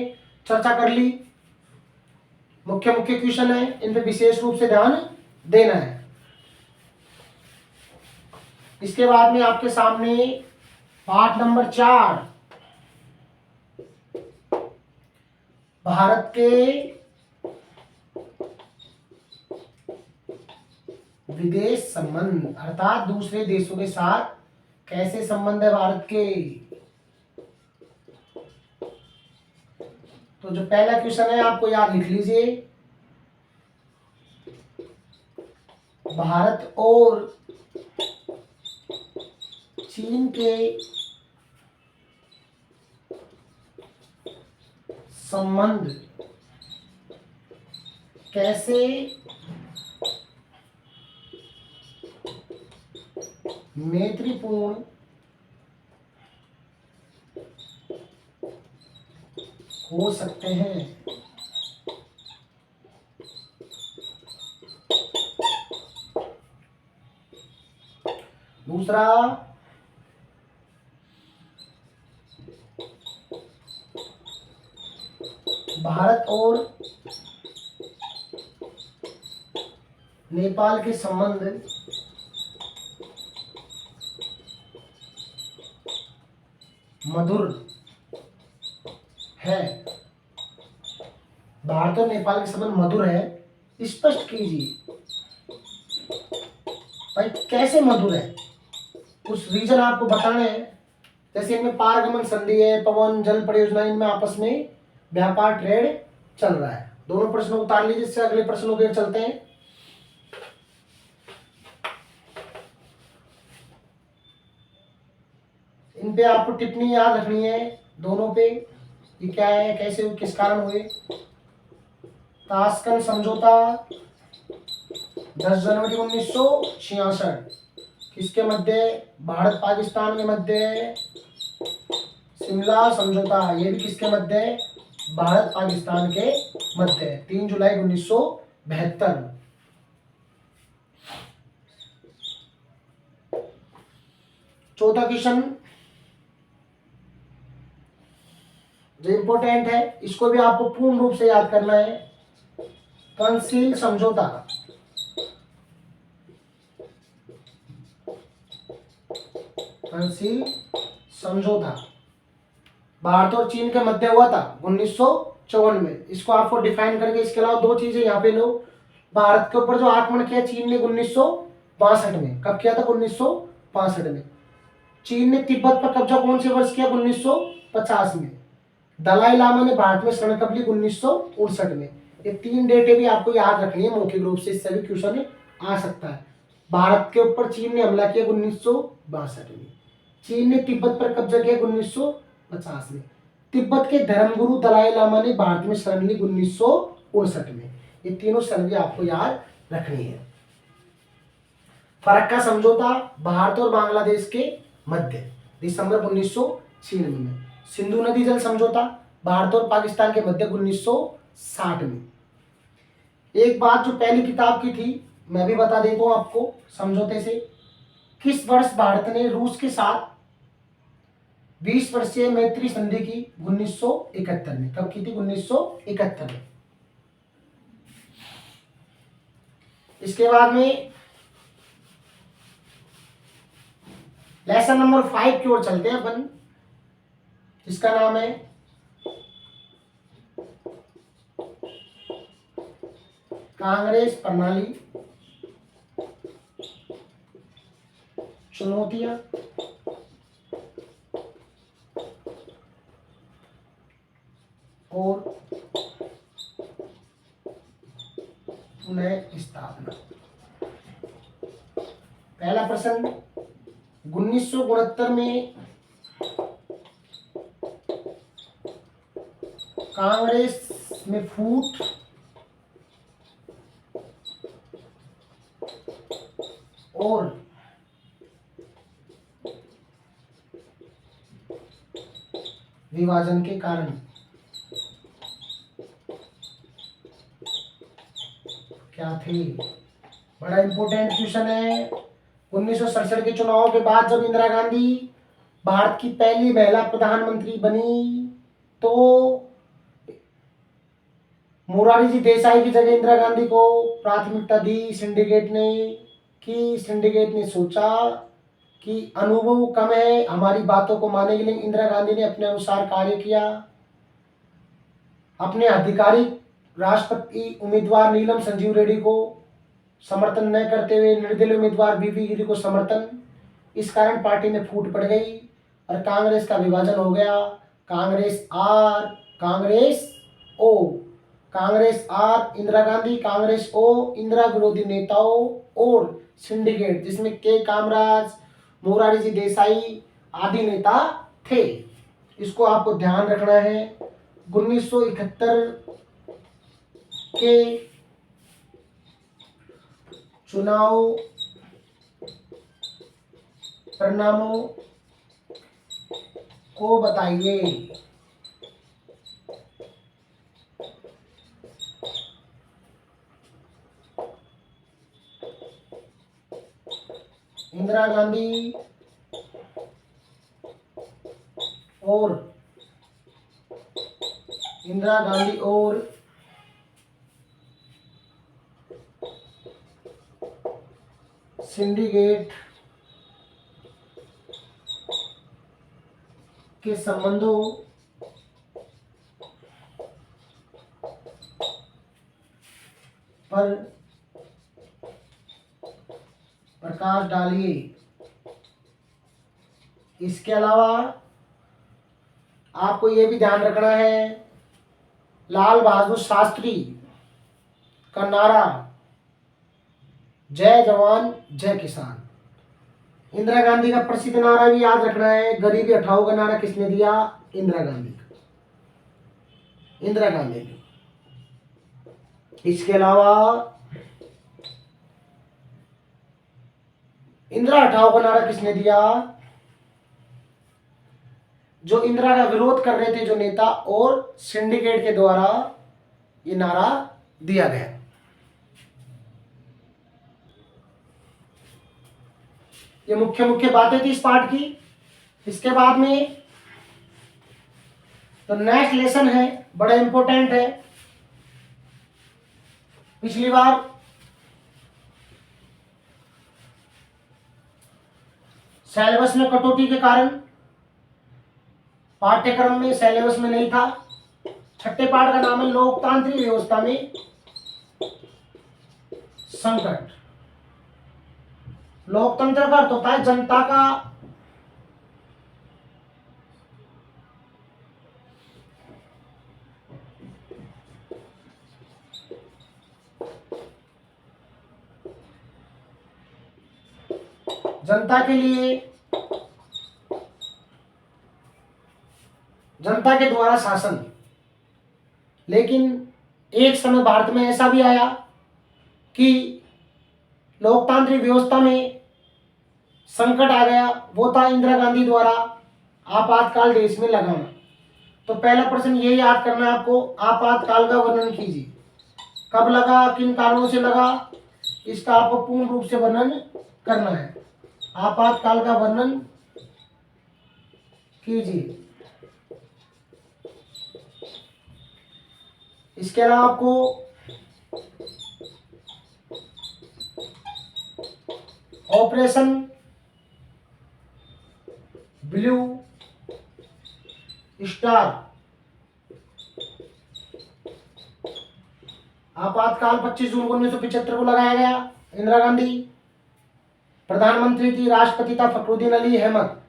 चर्चा कर ली। मुख्य क्वेश्चन है, इन पे विशेष रूप से ध्यान देना है। इसके बाद में आपके सामने पार्ट नंबर 4, भारत के विदेश संबंध अर्थात दूसरे देशों के साथ कैसे संबंध है भारत के। तो जो पहला क्वेश्चन है आपको याद लिख लीजिए, भारत और चीन के संबंध कैसे मैत्रीपूर्ण हो सकते हैं। दूसरा, भारत और नेपाल के संबंध मधुर है। भारत और नेपाल के संबंध मधुर है, स्पष्ट कीजिए भाई कैसे मधुर है, कुछ रीजन आपको बताने हैं। जैसे इनमें पारगमन संधि है, पवन जल परियोजना, इनमें आपस में व्यापार ट्रेड चल रहा है। दोनों प्रश्नों को उतार लीजिए, इससे अगले प्रश्नों के चलते हैं। इन पे आपको टिप्पणी याद रखनी है दोनों पे, ये क्या है, कैसे, किस कारण हुए। ताशकंद समझौता 10 जनवरी 1966 किसके मध्य, भारत पाकिस्तान के मध्य। शिमला समझौता ये भी किसके मध्य, भारत पाकिस्तान के मध्य, 3 जुलाई 1972। चौथा क्वेश्चन जो इंपॉर्टेंट है, इसको भी आपको पूर्ण रूप से याद करना है। पंचशील समझौता पंचशील समझौता भारत और चीन के मध्य हुआ था 1954 में। इसको आपको डिफाइन करके, इसके अलावा दो चीजें यहाँ पे लो। भारत के ऊपर जो आक्रमण किया चीन ने 1962 में, कब किया था, 1962 में। चीन ने तिब्बत पर कब्जा कौन से वर्ष किया, 1950 में। दलाई लामा ने भारत में शरण कब ली, 1969 में। ये 3 डेटें भी आपको याद रखनी है मौखिक रूप से, इससे भी क्वेश्चन आ सकता है। भारत के ऊपर चीन ने हमला किया 1962 में, चीन ने तिब्बत पर कब्जा किया 1950 में, तिब्बत के धर्मगुरु दलाई लामा ने भारत में शरण ली 1969 में। ये तीनों शरण भी आपको याद रखनी है। फरक्का समझौता भारत और बांग्लादेश के मध्य, दिसंबर 1996 में। सिंधु नदी जल समझौता भारत और पाकिस्तान के मध्य 1960 में। एक बात जो पहली किताब की थी मैं भी बता देता हूं आपको समझौते से। किस वर्ष भारत ने रूस के साथ 20 वर्षीय मैत्री संधि की, 1971 में। कब की थी, 1971 में। इसके बाद में लेसन नंबर 5 की ओर चलते हैं अपन, जिसका नाम है कांग्रेस प्रणाली, चुनौतियां और पुनः स्थापना। पहला प्रश्न, 1969 में कांग्रेस में फूट और विभाजन के कारण क्या थे। बड़ा इंपॉर्टेंट क्वेश्चन है। 1967 के चुनाव के बाद जब इंदिरा गांधी भारत की पहली महिला प्रधानमंत्री बनी, तो मोरारजी जी देसाई की जगह इंदिरा गांधी को प्राथमिकता दी सिंडिकेट ने। कि सिंडिकेट ने सोचा कि अनुभव कम है, हमारी बातों को मानने के लिए इंदिरा गांधी ने अपने अनुसार कार्य किया। अपने आधिकारिक राष्ट्रपति उम्मीदवार नीलम संजीव रेड्डी को समर्थन न करते हुए निर्दलीय उम्मीदवार बीबी गिरी को समर्थन। इस कारण पार्टी में फूट पड़ गई और कांग्रेस का विभाजन हो गया। Congress R, Congress O. Congress R Indira Gandhi, Congress O Indira विरोधी नेताओं और सिंडिकेट, जिसमें के कामराज, मोरारजी जी देसाई आदि नेता थे। इसको आपको ध्यान रखना है। 1971 के चुनाव परिणामों को बताइए। इंदिरा गांधी और सिंडिकेट के संबंधों पर प्रकाश डालिए। इसके अलावा आपको यह भी ध्यान रखना है, लाल बहादुर शास्त्री का नारा जय जवान जय किसान। इंदिरा गांधी का प्रसिद्ध नारा भी याद रखना है, गरीबी हटाओ का नारा किसने दिया? इंदिरा गांधी ने। इसके अलावा इंदिरा हटाओ का नारा किसने दिया? जो इंदिरा का विरोध कर रहे थे जो नेता और सिंडिकेट के द्वारा ये नारा दिया गया। ये मुख्य बातें थी इस पाठ की। इसके बाद में तो नेक्स्ट लेसन है, बड़ा इंपॉर्टेंट है। पिछली बार सिलेबस में कटौती के कारण पाठ्यक्रम में सिलेबस में नहीं था। छठे पाठ का नाम है लोकतांत्रिक व्यवस्था में संकट। लोकतंत्र का अर्थ होता है जनता का जनता के लिए, जनता के द्वारा शासन। लेकिन एक समय भारत में ऐसा भी आया कि लोकतांत्रिक व्यवस्था में संकट आ गया। वो था इंदिरा गांधी द्वारा आपातकाल देश में लगाना। तो पहला प्रश्न ये याद करना है आपको, आपातकाल का वर्णन कीजिए। कब लगा, किन कारणों से लगा, इसका आपको पूर्ण रूप से वर्णन करना है। आपातकाल का वर्णन कीजिए। इसके अलावा आपको ऑपरेशन ब्लू स्टार, आपातकाल 25 जून 1975 को लगाया गया। इंदिरा गांधी प्रधानमंत्री थी, राष्ट्रपति था फखरुद्दीन अली अहमद।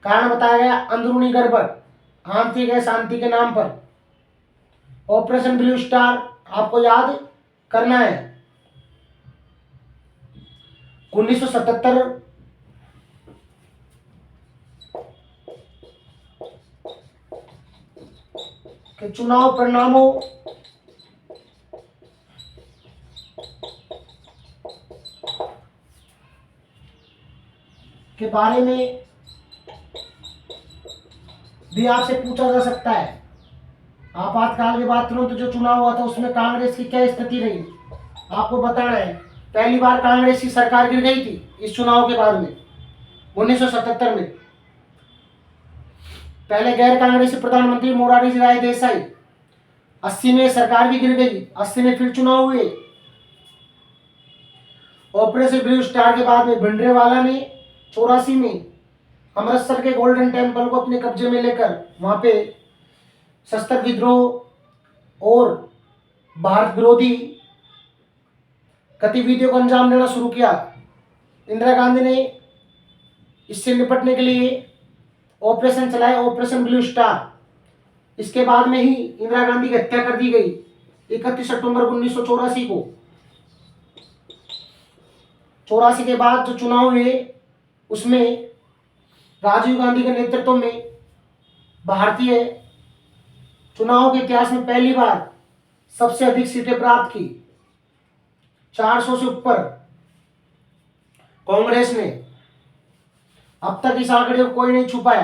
कारण बताया गया अंदरूनी गड़बड़, आंतरिक अशांति के नाम पर। ऑपरेशन ब्लू स्टार आपको याद करना है। 1977 के चुनाव परिणामों के बारे में भी आपसे पूछा जा सकता है। आपातकाल की बात करूं तो जो चुनाव हुआ था उसमें कांग्रेस की क्या स्थिति रही, आपको बताना है। पहली बार कांग्रेस की सरकार गिर गई थी इस चुनाव के बाद में 1977 में। पहले गैर कांग्रेसी प्रधानमंत्री मोरारजी भाई देसाई, 80 में सरकार भी गिर गई, 80 में फिर चुनाव हुए। ऑपरेशन ब्लू स्टार के बाद में भिंडरेवाला ने 84 में अमृतसर के गोल्डन टेम्पल को अपने कब्जे में लेकर वहां पे सशस्त्र विद्रोह और भारत विरोधी गतिविधियों को अंजाम देना शुरू किया। इंदिरा गांधी ने इससे निपटने के लिए ऑपरेशन चलाया, ऑपरेशन ब्लू स्टार। इसके बाद में ही इंदिरा गांधी की हत्या कर दी गई 31 अक्टूबर 1984 को। 84 के बाद जो चुनाव हुए उसमें राजीव गांधी के नेतृत्व में भारतीय चुनाव के इतिहास में पहली बार सबसे अधिक सीटें प्राप्त की, 400 से ऊपर कांग्रेस ने। अब तक इस आंकड़े को कोई नहीं छुपाया।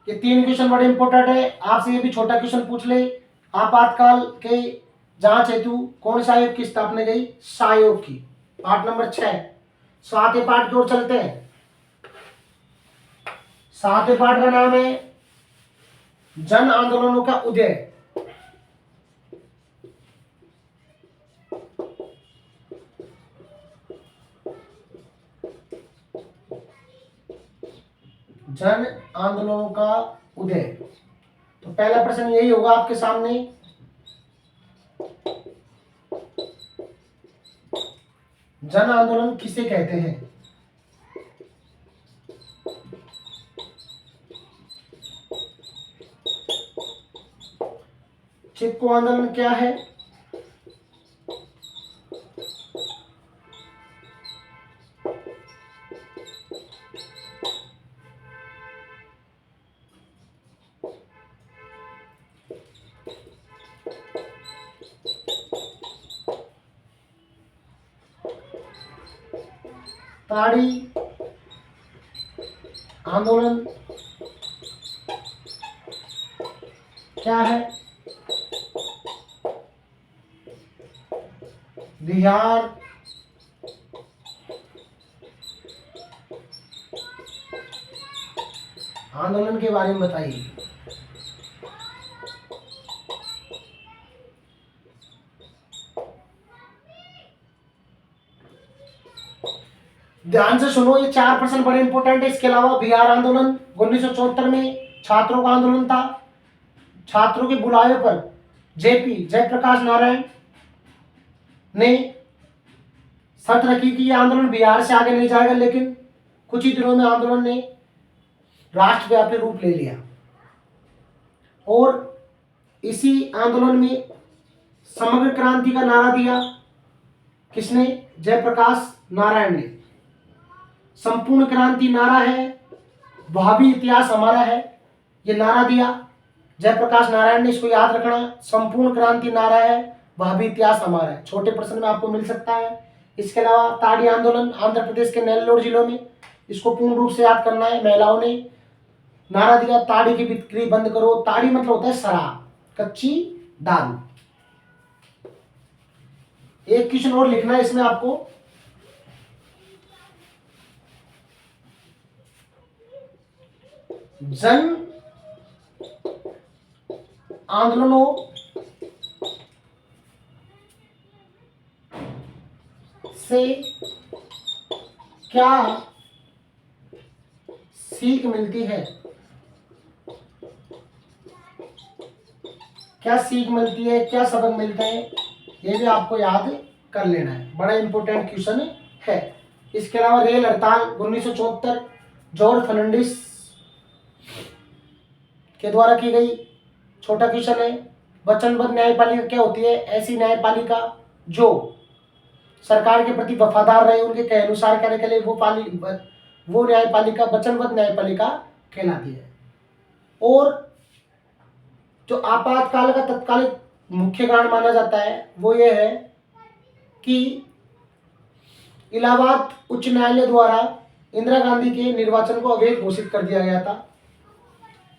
ये 3 क्वेश्चन बड़े इंपॉर्टेंट है। आपसे ये भी छोटा क्वेश्चन पूछ ले, आपातकाल के जांच हेतु कौन सा आयोग की स्थापना गई? आयोग की। Part number 6। 7वें पार्ट की ओर चलते हैं। 7वें पार्ट का नाम है जन आंदोलनों का उदय। जन आंदोलनों का उदय। तो पहला प्रश्न यही होगा आपके सामने, जन आंदोलन किसे कहते हैं? चिपको आंदोलन क्या है? ताड़ी आंदोलन क्या है? बिहार आंदोलन के बारे में बताइए। ध्यान से सुनो, ये 4 प्रश्न बड़े इंपॉर्टेंट है। इसके अलावा बिहार आंदोलन 1974 में छात्रों का आंदोलन था। छात्रों के बुलावे पर जेपी जयप्रकाश नारायण ने शर्त रखी कि यह आंदोलन बिहार से आगे नहीं जाएगा, लेकिन कुछ ही दिनों में आंदोलन ने राष्ट्रव्यापी रूप ले लिया। और इसी आंदोलन में समग्र क्रांति का नारा दिया। किसने? जयप्रकाश नारायण ने। संपूर्ण क्रांति नारा है, भावी इतिहास हमारा है, ये नारा दिया जयप्रकाश नारायण ने। इसको याद रखना, संपूर्ण क्रांति नारा है, भावी इतिहास हमारा है। छोटे प्रश्न में आपको मिल सकता है। इसके अलावा ताड़ी आंदोलन आंध्र प्रदेश के नेल्लोर जिलों में, इसको पूर्ण रूप से याद करना है। महिलाओं ने नारा दिया, ताड़ी की बिक्री बंद करो। ताड़ी मतलब होता है शराब, कच्ची दारू। एक क्वेश्चन और लिखना है इसमें आपको, जन आंदोलनों से क्या सीख मिलती है? क्या सीख मिलती है, क्या सबक मिलते हैं, ये भी आपको याद कर लेना है। बड़ा इंपॉर्टेंट क्वेश्चन है। इसके अलावा रेल हड़ताल 1974 जॉर्ज फर्नांडिस के द्वारा की गई। छोटा क्वेश्चन है। वचनबद्ध न्यायपालिका क्या होती है? ऐसी न्यायपालिका जो सरकार के प्रति वफादार रहे, उनके कहे अनुसार कार्य करे, वो न्यायपालिका वचनबद्ध न्यायपालिका कहलाती है। और जो आपातकाल का तत्कालिक मुख्य कारण माना जाता है वो ये है कि इलाहाबाद उच्च न्यायालय द्वारा इंदिरा गांधी के निर्वाचन को अवैध घोषित कर दिया गया था।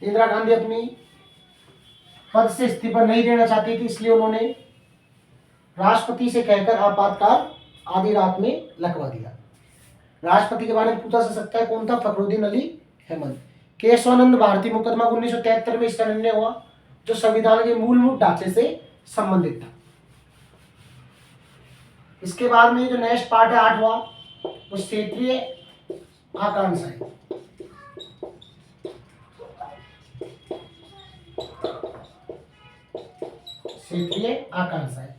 इंदिरा गांधी अपनी पद से इस्तीफा नहीं देना चाहती थी, इसलिए उन्होंने राष्ट्रपति से कहकर आपातकाल आधी रात में लगवा दिया। राष्ट्रपति के बारे में पूछा जा सकता है, कौन था? फखरुद्दीन अली अहमद। केशवानंद भारती मुकदमा 1973 में इसका निर्णय हुआ, जो संविधान के मूलभूत ढांचे से संबंधित था। इसके बाद में जो नेक्स्ट पार्ट है 8वां, वो क्षेत्रीय आकांक्षा है। क्षेत्रीय आकांक्षा है।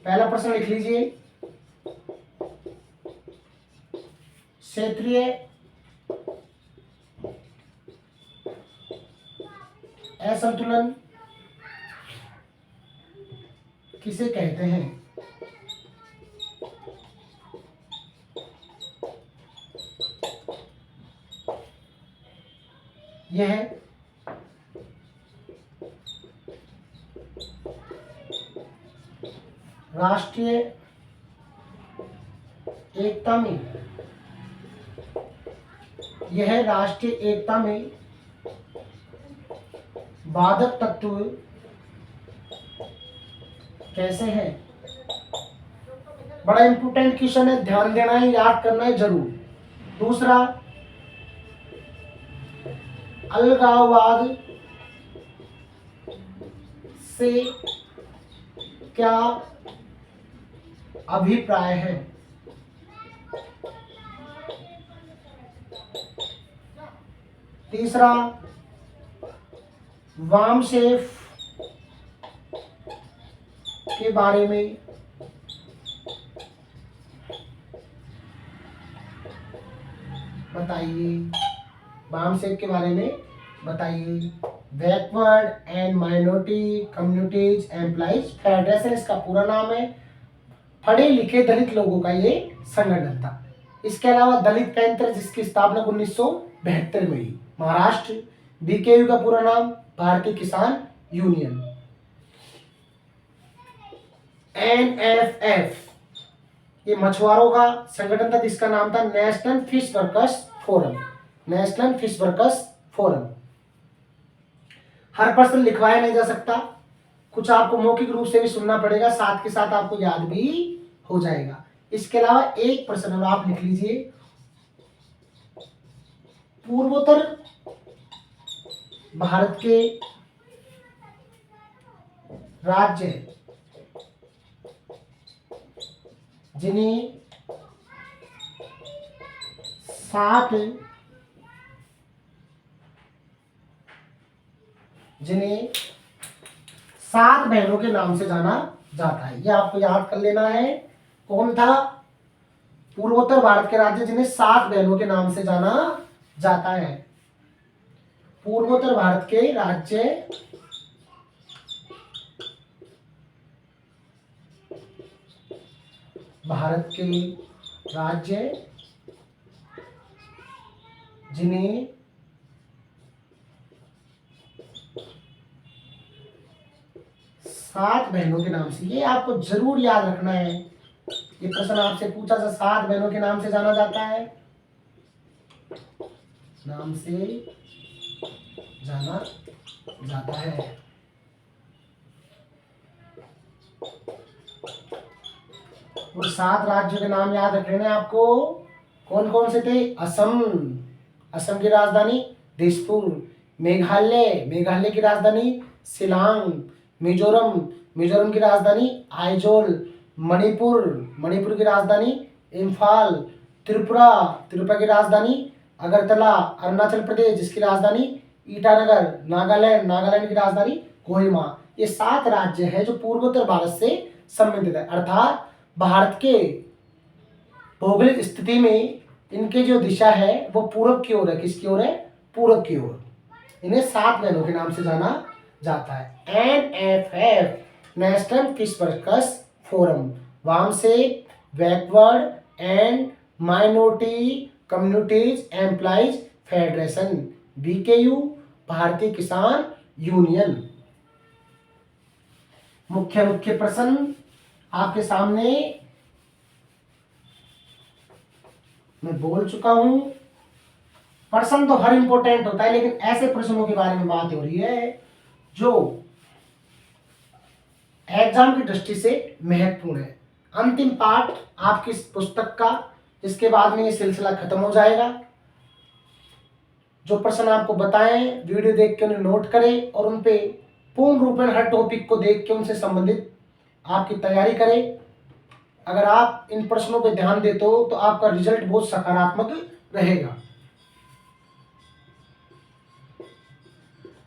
पहला प्रश्न लिख लीजिए, क्षेत्रीय असंतुलन किसे कहते हैं? यह राष्ट्रीय एकता में बाधक तत्व कैसे है? बड़ा इंपॉर्टेंट क्वेश्चन है, ध्यान देना है, याद करना है जरूर। दूसरा, अलगाववाद से क्या अभिप्राय है? तीसरा, वामसेफ के बारे में बताइए, वामसेफ के बारे में बताइए। Backward and minority communities employees federation इसका पूरा नाम है। पढ़े लिखे दलित लोगों का ये संगठन था। इसके अलावा दलित पैंथर जिसकी स्थापना 1972 में हुई, महाराष्ट्र। बीकेयू का पूरा नाम भारतीय किसान यूनियन। एनएफएफ ये मछुआरों का संगठन था जिसका नाम था national fish workers forum. National fish workers forum. हर प्रश्न लिखवाया नहीं जा सकता, कुछ आपको मौखिक रूप से भी सुनना पड़ेगा, साथ के साथ आपको याद भी हो जाएगा। इसके अलावा एक प्रश्न और आप लिख लीजिए, पूर्वोत्तर भारत के राज्य जिन्हें 7 बहनों के नाम से जाना जाता है, यह आपको याद कर लेना है। कौन था? पूर्वोत्तर भारत के राज्य जिन्हें 7 बहनों के नाम से जाना जाता है। पूर्वोत्तर भारत के राज्य जिन्हें 7 बहनों के नाम से, ये आपको जरूर याद रखना है। ये प्रश्न आपसे पूछा था, 7 बहनों के नाम से जाना जाता है, नाम से जाना जाता है। और 7 राज्यों के नाम याद रखने हैं आपको। कौन कौन से थे? असम की राजधानी दिसपुर। मेघालय की राजधानी शिलांग। मिजोरम की राजधानी आइजोल। मणिपुर की राजधानी इम्फाल। त्रिपुरा की राजधानी अगरतला। अरुणाचल प्रदेश जिसकी राजधानी ईटानगर। नागालैंड की राजधानी कोहिमा। ये 7 राज्य है जो पूर्वोत्तर भारत से संबंधित है, अर्थात भारत के भौगोलिक स्थिति में इनके जो दिशा है वो पूर्व की ओर है। किसकी ओर है? पूर्व की ओर। इन्हें 7 बहनों के नाम से जाना जाता है। NFF national fish workers forum, BAMCEF backward and minority communities employees federation, BKU Bharatiya Kisan union. मुख्य प्रश्न आपके सामने मैं बोल चुका हूं। प्रश्न तो हर इंपॉर्टेंट होता है, लेकिन ऐसे प्रश्नों के बारे में बात हो रही है जो एग्जाम की दृष्टि से महत्वपूर्ण है। अंतिम पार्ट आपकी इस पुस्तक का, इसके बाद में ये सिलसिला खत्म हो जाएगा। जो प्रश्न आपको बताएं वीडियो देख के उन्हें नोट करें और उन पे पूर्ण रूपेण हर टॉपिक को देख के उनसे संबंधित आपकी तैयारी करें। अगर आप इन प्रश्नों पे ध्यान देते हो तो आपका रिजल्ट बहुत सकारात्मक रहेगा।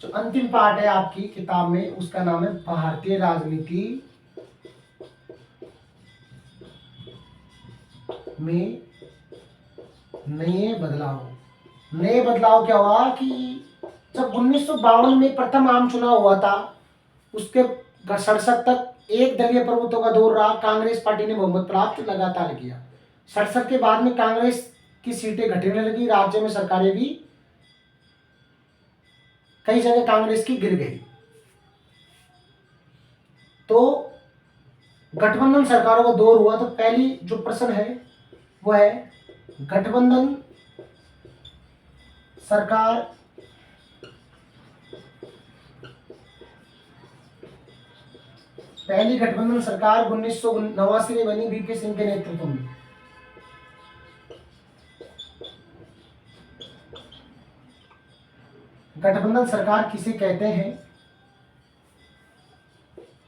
जो अंतिम पार्ट है आपकी किताब में उसका नाम है भारतीय राजनीति में नए बदलाव क्या हुआ कि जब 1952 में प्रथम आम चुनाव हुआ था, उसके सड़सठ तक एक दलीय प्रभुत्व का दौर रहा। कांग्रेस पार्टी ने बहुमत प्राप्त लगातार किया। सड़सठ के बाद में कांग्रेस की सीटें घटने लगी, राज्य में सरकारें भी कई जगह कांग्रेस की गिर गई। तो गठबंधन सरकारों का दौर हुआ। तो पहली जो प्रश्न है वो है गठबंधन सरकार पहली गठबंधन सरकार 1989 में बनी वीपी सिंह के नेतृत्व में। गठबंधन सरकार किसे कहते हैं,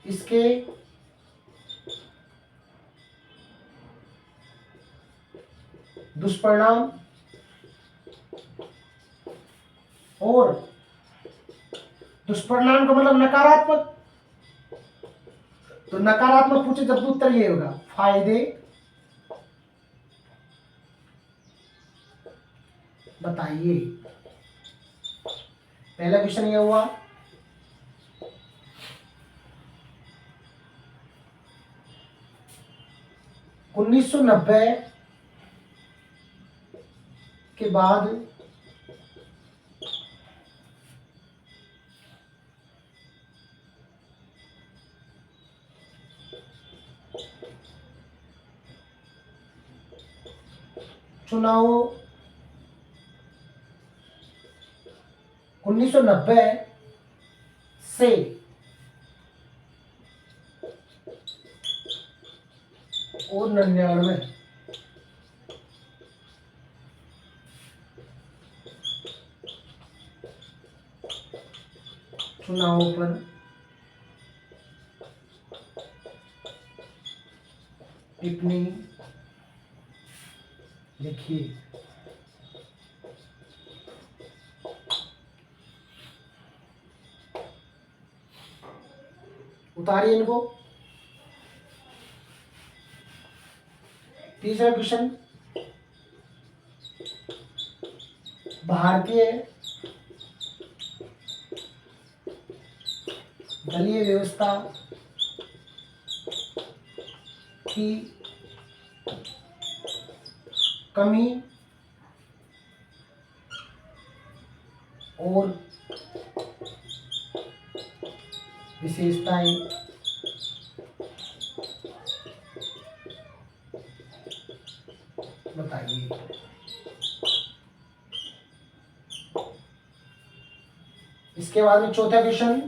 इसके दुष्परिणाम और दुष्परिणाम का मतलब नकारात्मक। तो नकारात्मक पूछे जब तो उत्तर ये होगा फायदे बताइए। पहला क्वेश्चन ये हुआ। उन्नीस सौ 1990 के बाद चुनाव 1990 से और 99 चुनावों पर टिप्पणी लिखिए। उतारिए इनको। तीसरा क्वेश्चन, भारतीय दलीय व्यवस्था की कमी और विशेषताएं बताइए। इसके बाद में चौथा क्वेश्चन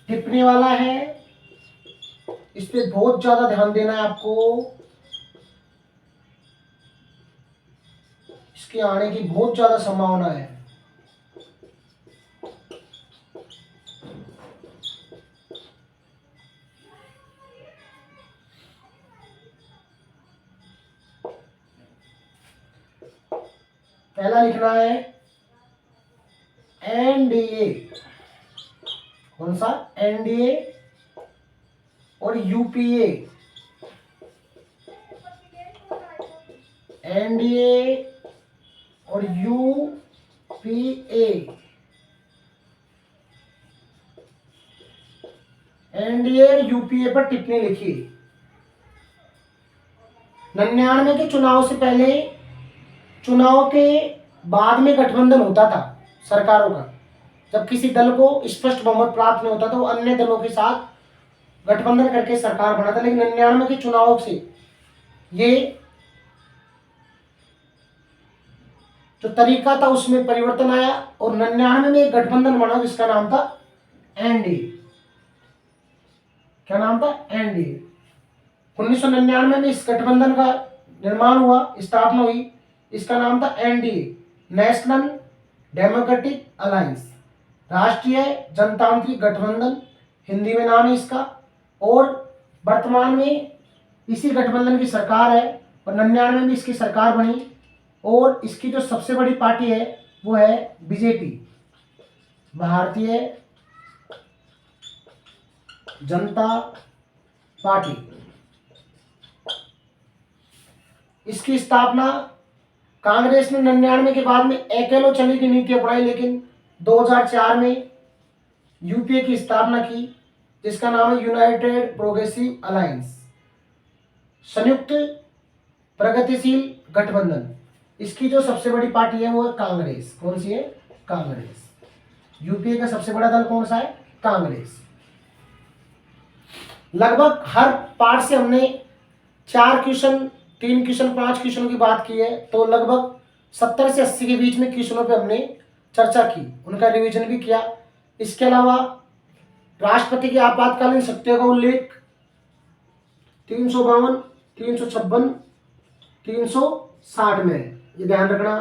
टिप्पणी वाला है, इस पे बहुत ज्यादा ध्यान देना है आपको। इसके आने की बहुत ज्यादा संभावना है। पहला लिखना है एनडीए। कौन सा? एनडीए और यूपीए। एनडीए और यूपीए। एनडीए और यूपीए पर टिप्पणी लिखिए। 99 के चुनाव से पहले, चुनाव के बाद में गठबंधन होता था सरकारों का। जब किसी दल को स्पष्ट बहुमत प्राप्त नहीं होता तो अन्य दलों के साथ गठबंधन करके सरकार बनाता। लेकिन 99 के चुनाव से ये जो तरीका था उसमें परिवर्तन आया और 99 में एक गठबंधन बना जिसका नाम था एनडीए। क्या नाम था? एनडीए। 1999 में इस गठबंधन का निर्माण हुआ, स्थापना हुई। इसका नाम था एनडीए, नेशनल डेमोक्रेटिक अलायंस, राष्ट्रीय जनतांत्रिक गठबंधन हिंदी में नाम है इसका। और वर्तमान में इसी गठबंधन की सरकार है और 99 में भी इसकी सरकार बनी। और इसकी जो सबसे बड़ी पार्टी है वो है बीजेपी, भारतीय जनता पार्टी। इसकी स्थापना कांग्रेस ने 99 के बाद में अकेलो चली की नीति अपनाई, लेकिन 2004 में यूपीए की स्थापना की, जिसका नाम है यूनाइटेड प्रोग्रेसिव अलायंस, संयुक्त प्रगतिशील गठबंधन। इसकी जो सबसे बड़ी पार्टी है वो है कांग्रेस। कौन सी है? कांग्रेस। यूपीए का सबसे बड़ा दल कौन सा है? कांग्रेस। लगभग हर पार्ट से हमने 4 क्वेश्चन, 3 क्वेश्चन, 5 क्वेश्चनों की बात की है, तो लगभग 70 से 80 के बीच में क्वेश्चनों पे हमने चर्चा की, उनका रिवीजन भी किया। इसके अलावा राष्ट्रपति की आपातकालीन शक्तियों का उल्लेख 352, 356, 360 में है, ये ध्यान रखना।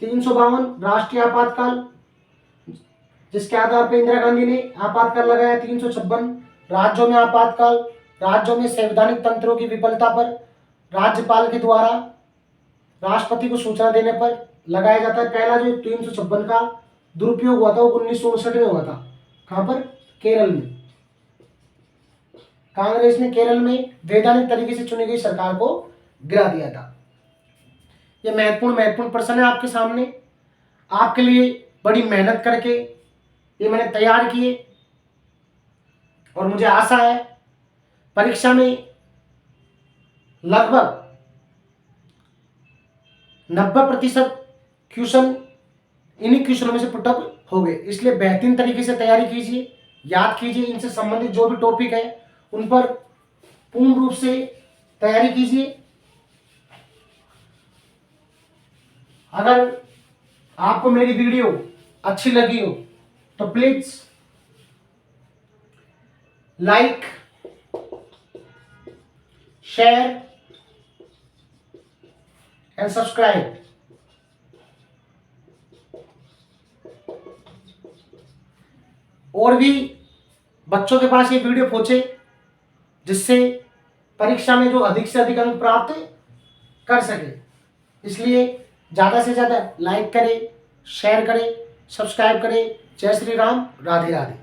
352 राष्ट्रीय आपातकाल, जिसके आधार पर इंदिरा गांधी ने आपातकाल लगाया। 356 राज्यों में आपातकाल, राज्यों में संवैधानिक तंत्रों की विफलता पर राज्यपाल के द्वारा राष्ट्रपति को सूचना देने पर लगाया जाता है। पहला जो 356 का दुरुपयोग हुआ था वो 1959 में हुआ था। कहां पर? केरल में। कांग्रेस ने केरल में वैधानिक तरीके से चुनी गई सरकार को गिरा दिया था। ये महत्वपूर्ण प्रश्न है आपके सामने, आपके लिए बड़ी मेहनत करके ये मैंने तैयार किए, और मुझे आशा है परीक्षा में लगभग 90% क्वेश्चन इन्हीं क्वेश्चनों में से पुटअप हो गए। इसलिए बेहतरीन तरीके से तैयारी कीजिए, याद कीजिए, इनसे संबंधित जो भी टॉपिक है उन पर पूर्ण रूप से तैयारी कीजिए। अगर आपको मेरी वीडियो अच्छी लगी हो तो please like, share and subscribe. और भी बच्चों के पास ये वीडियो पहुंचे, जिससे परीक्षा में जो अधिक से अधिक अंक प्राप्त कर सके। इसलिए ज़्यादा से ज़्यादा लाइक करें, शेयर करें, सब्सक्राइब करें। जय श्री राम, राधे राधे।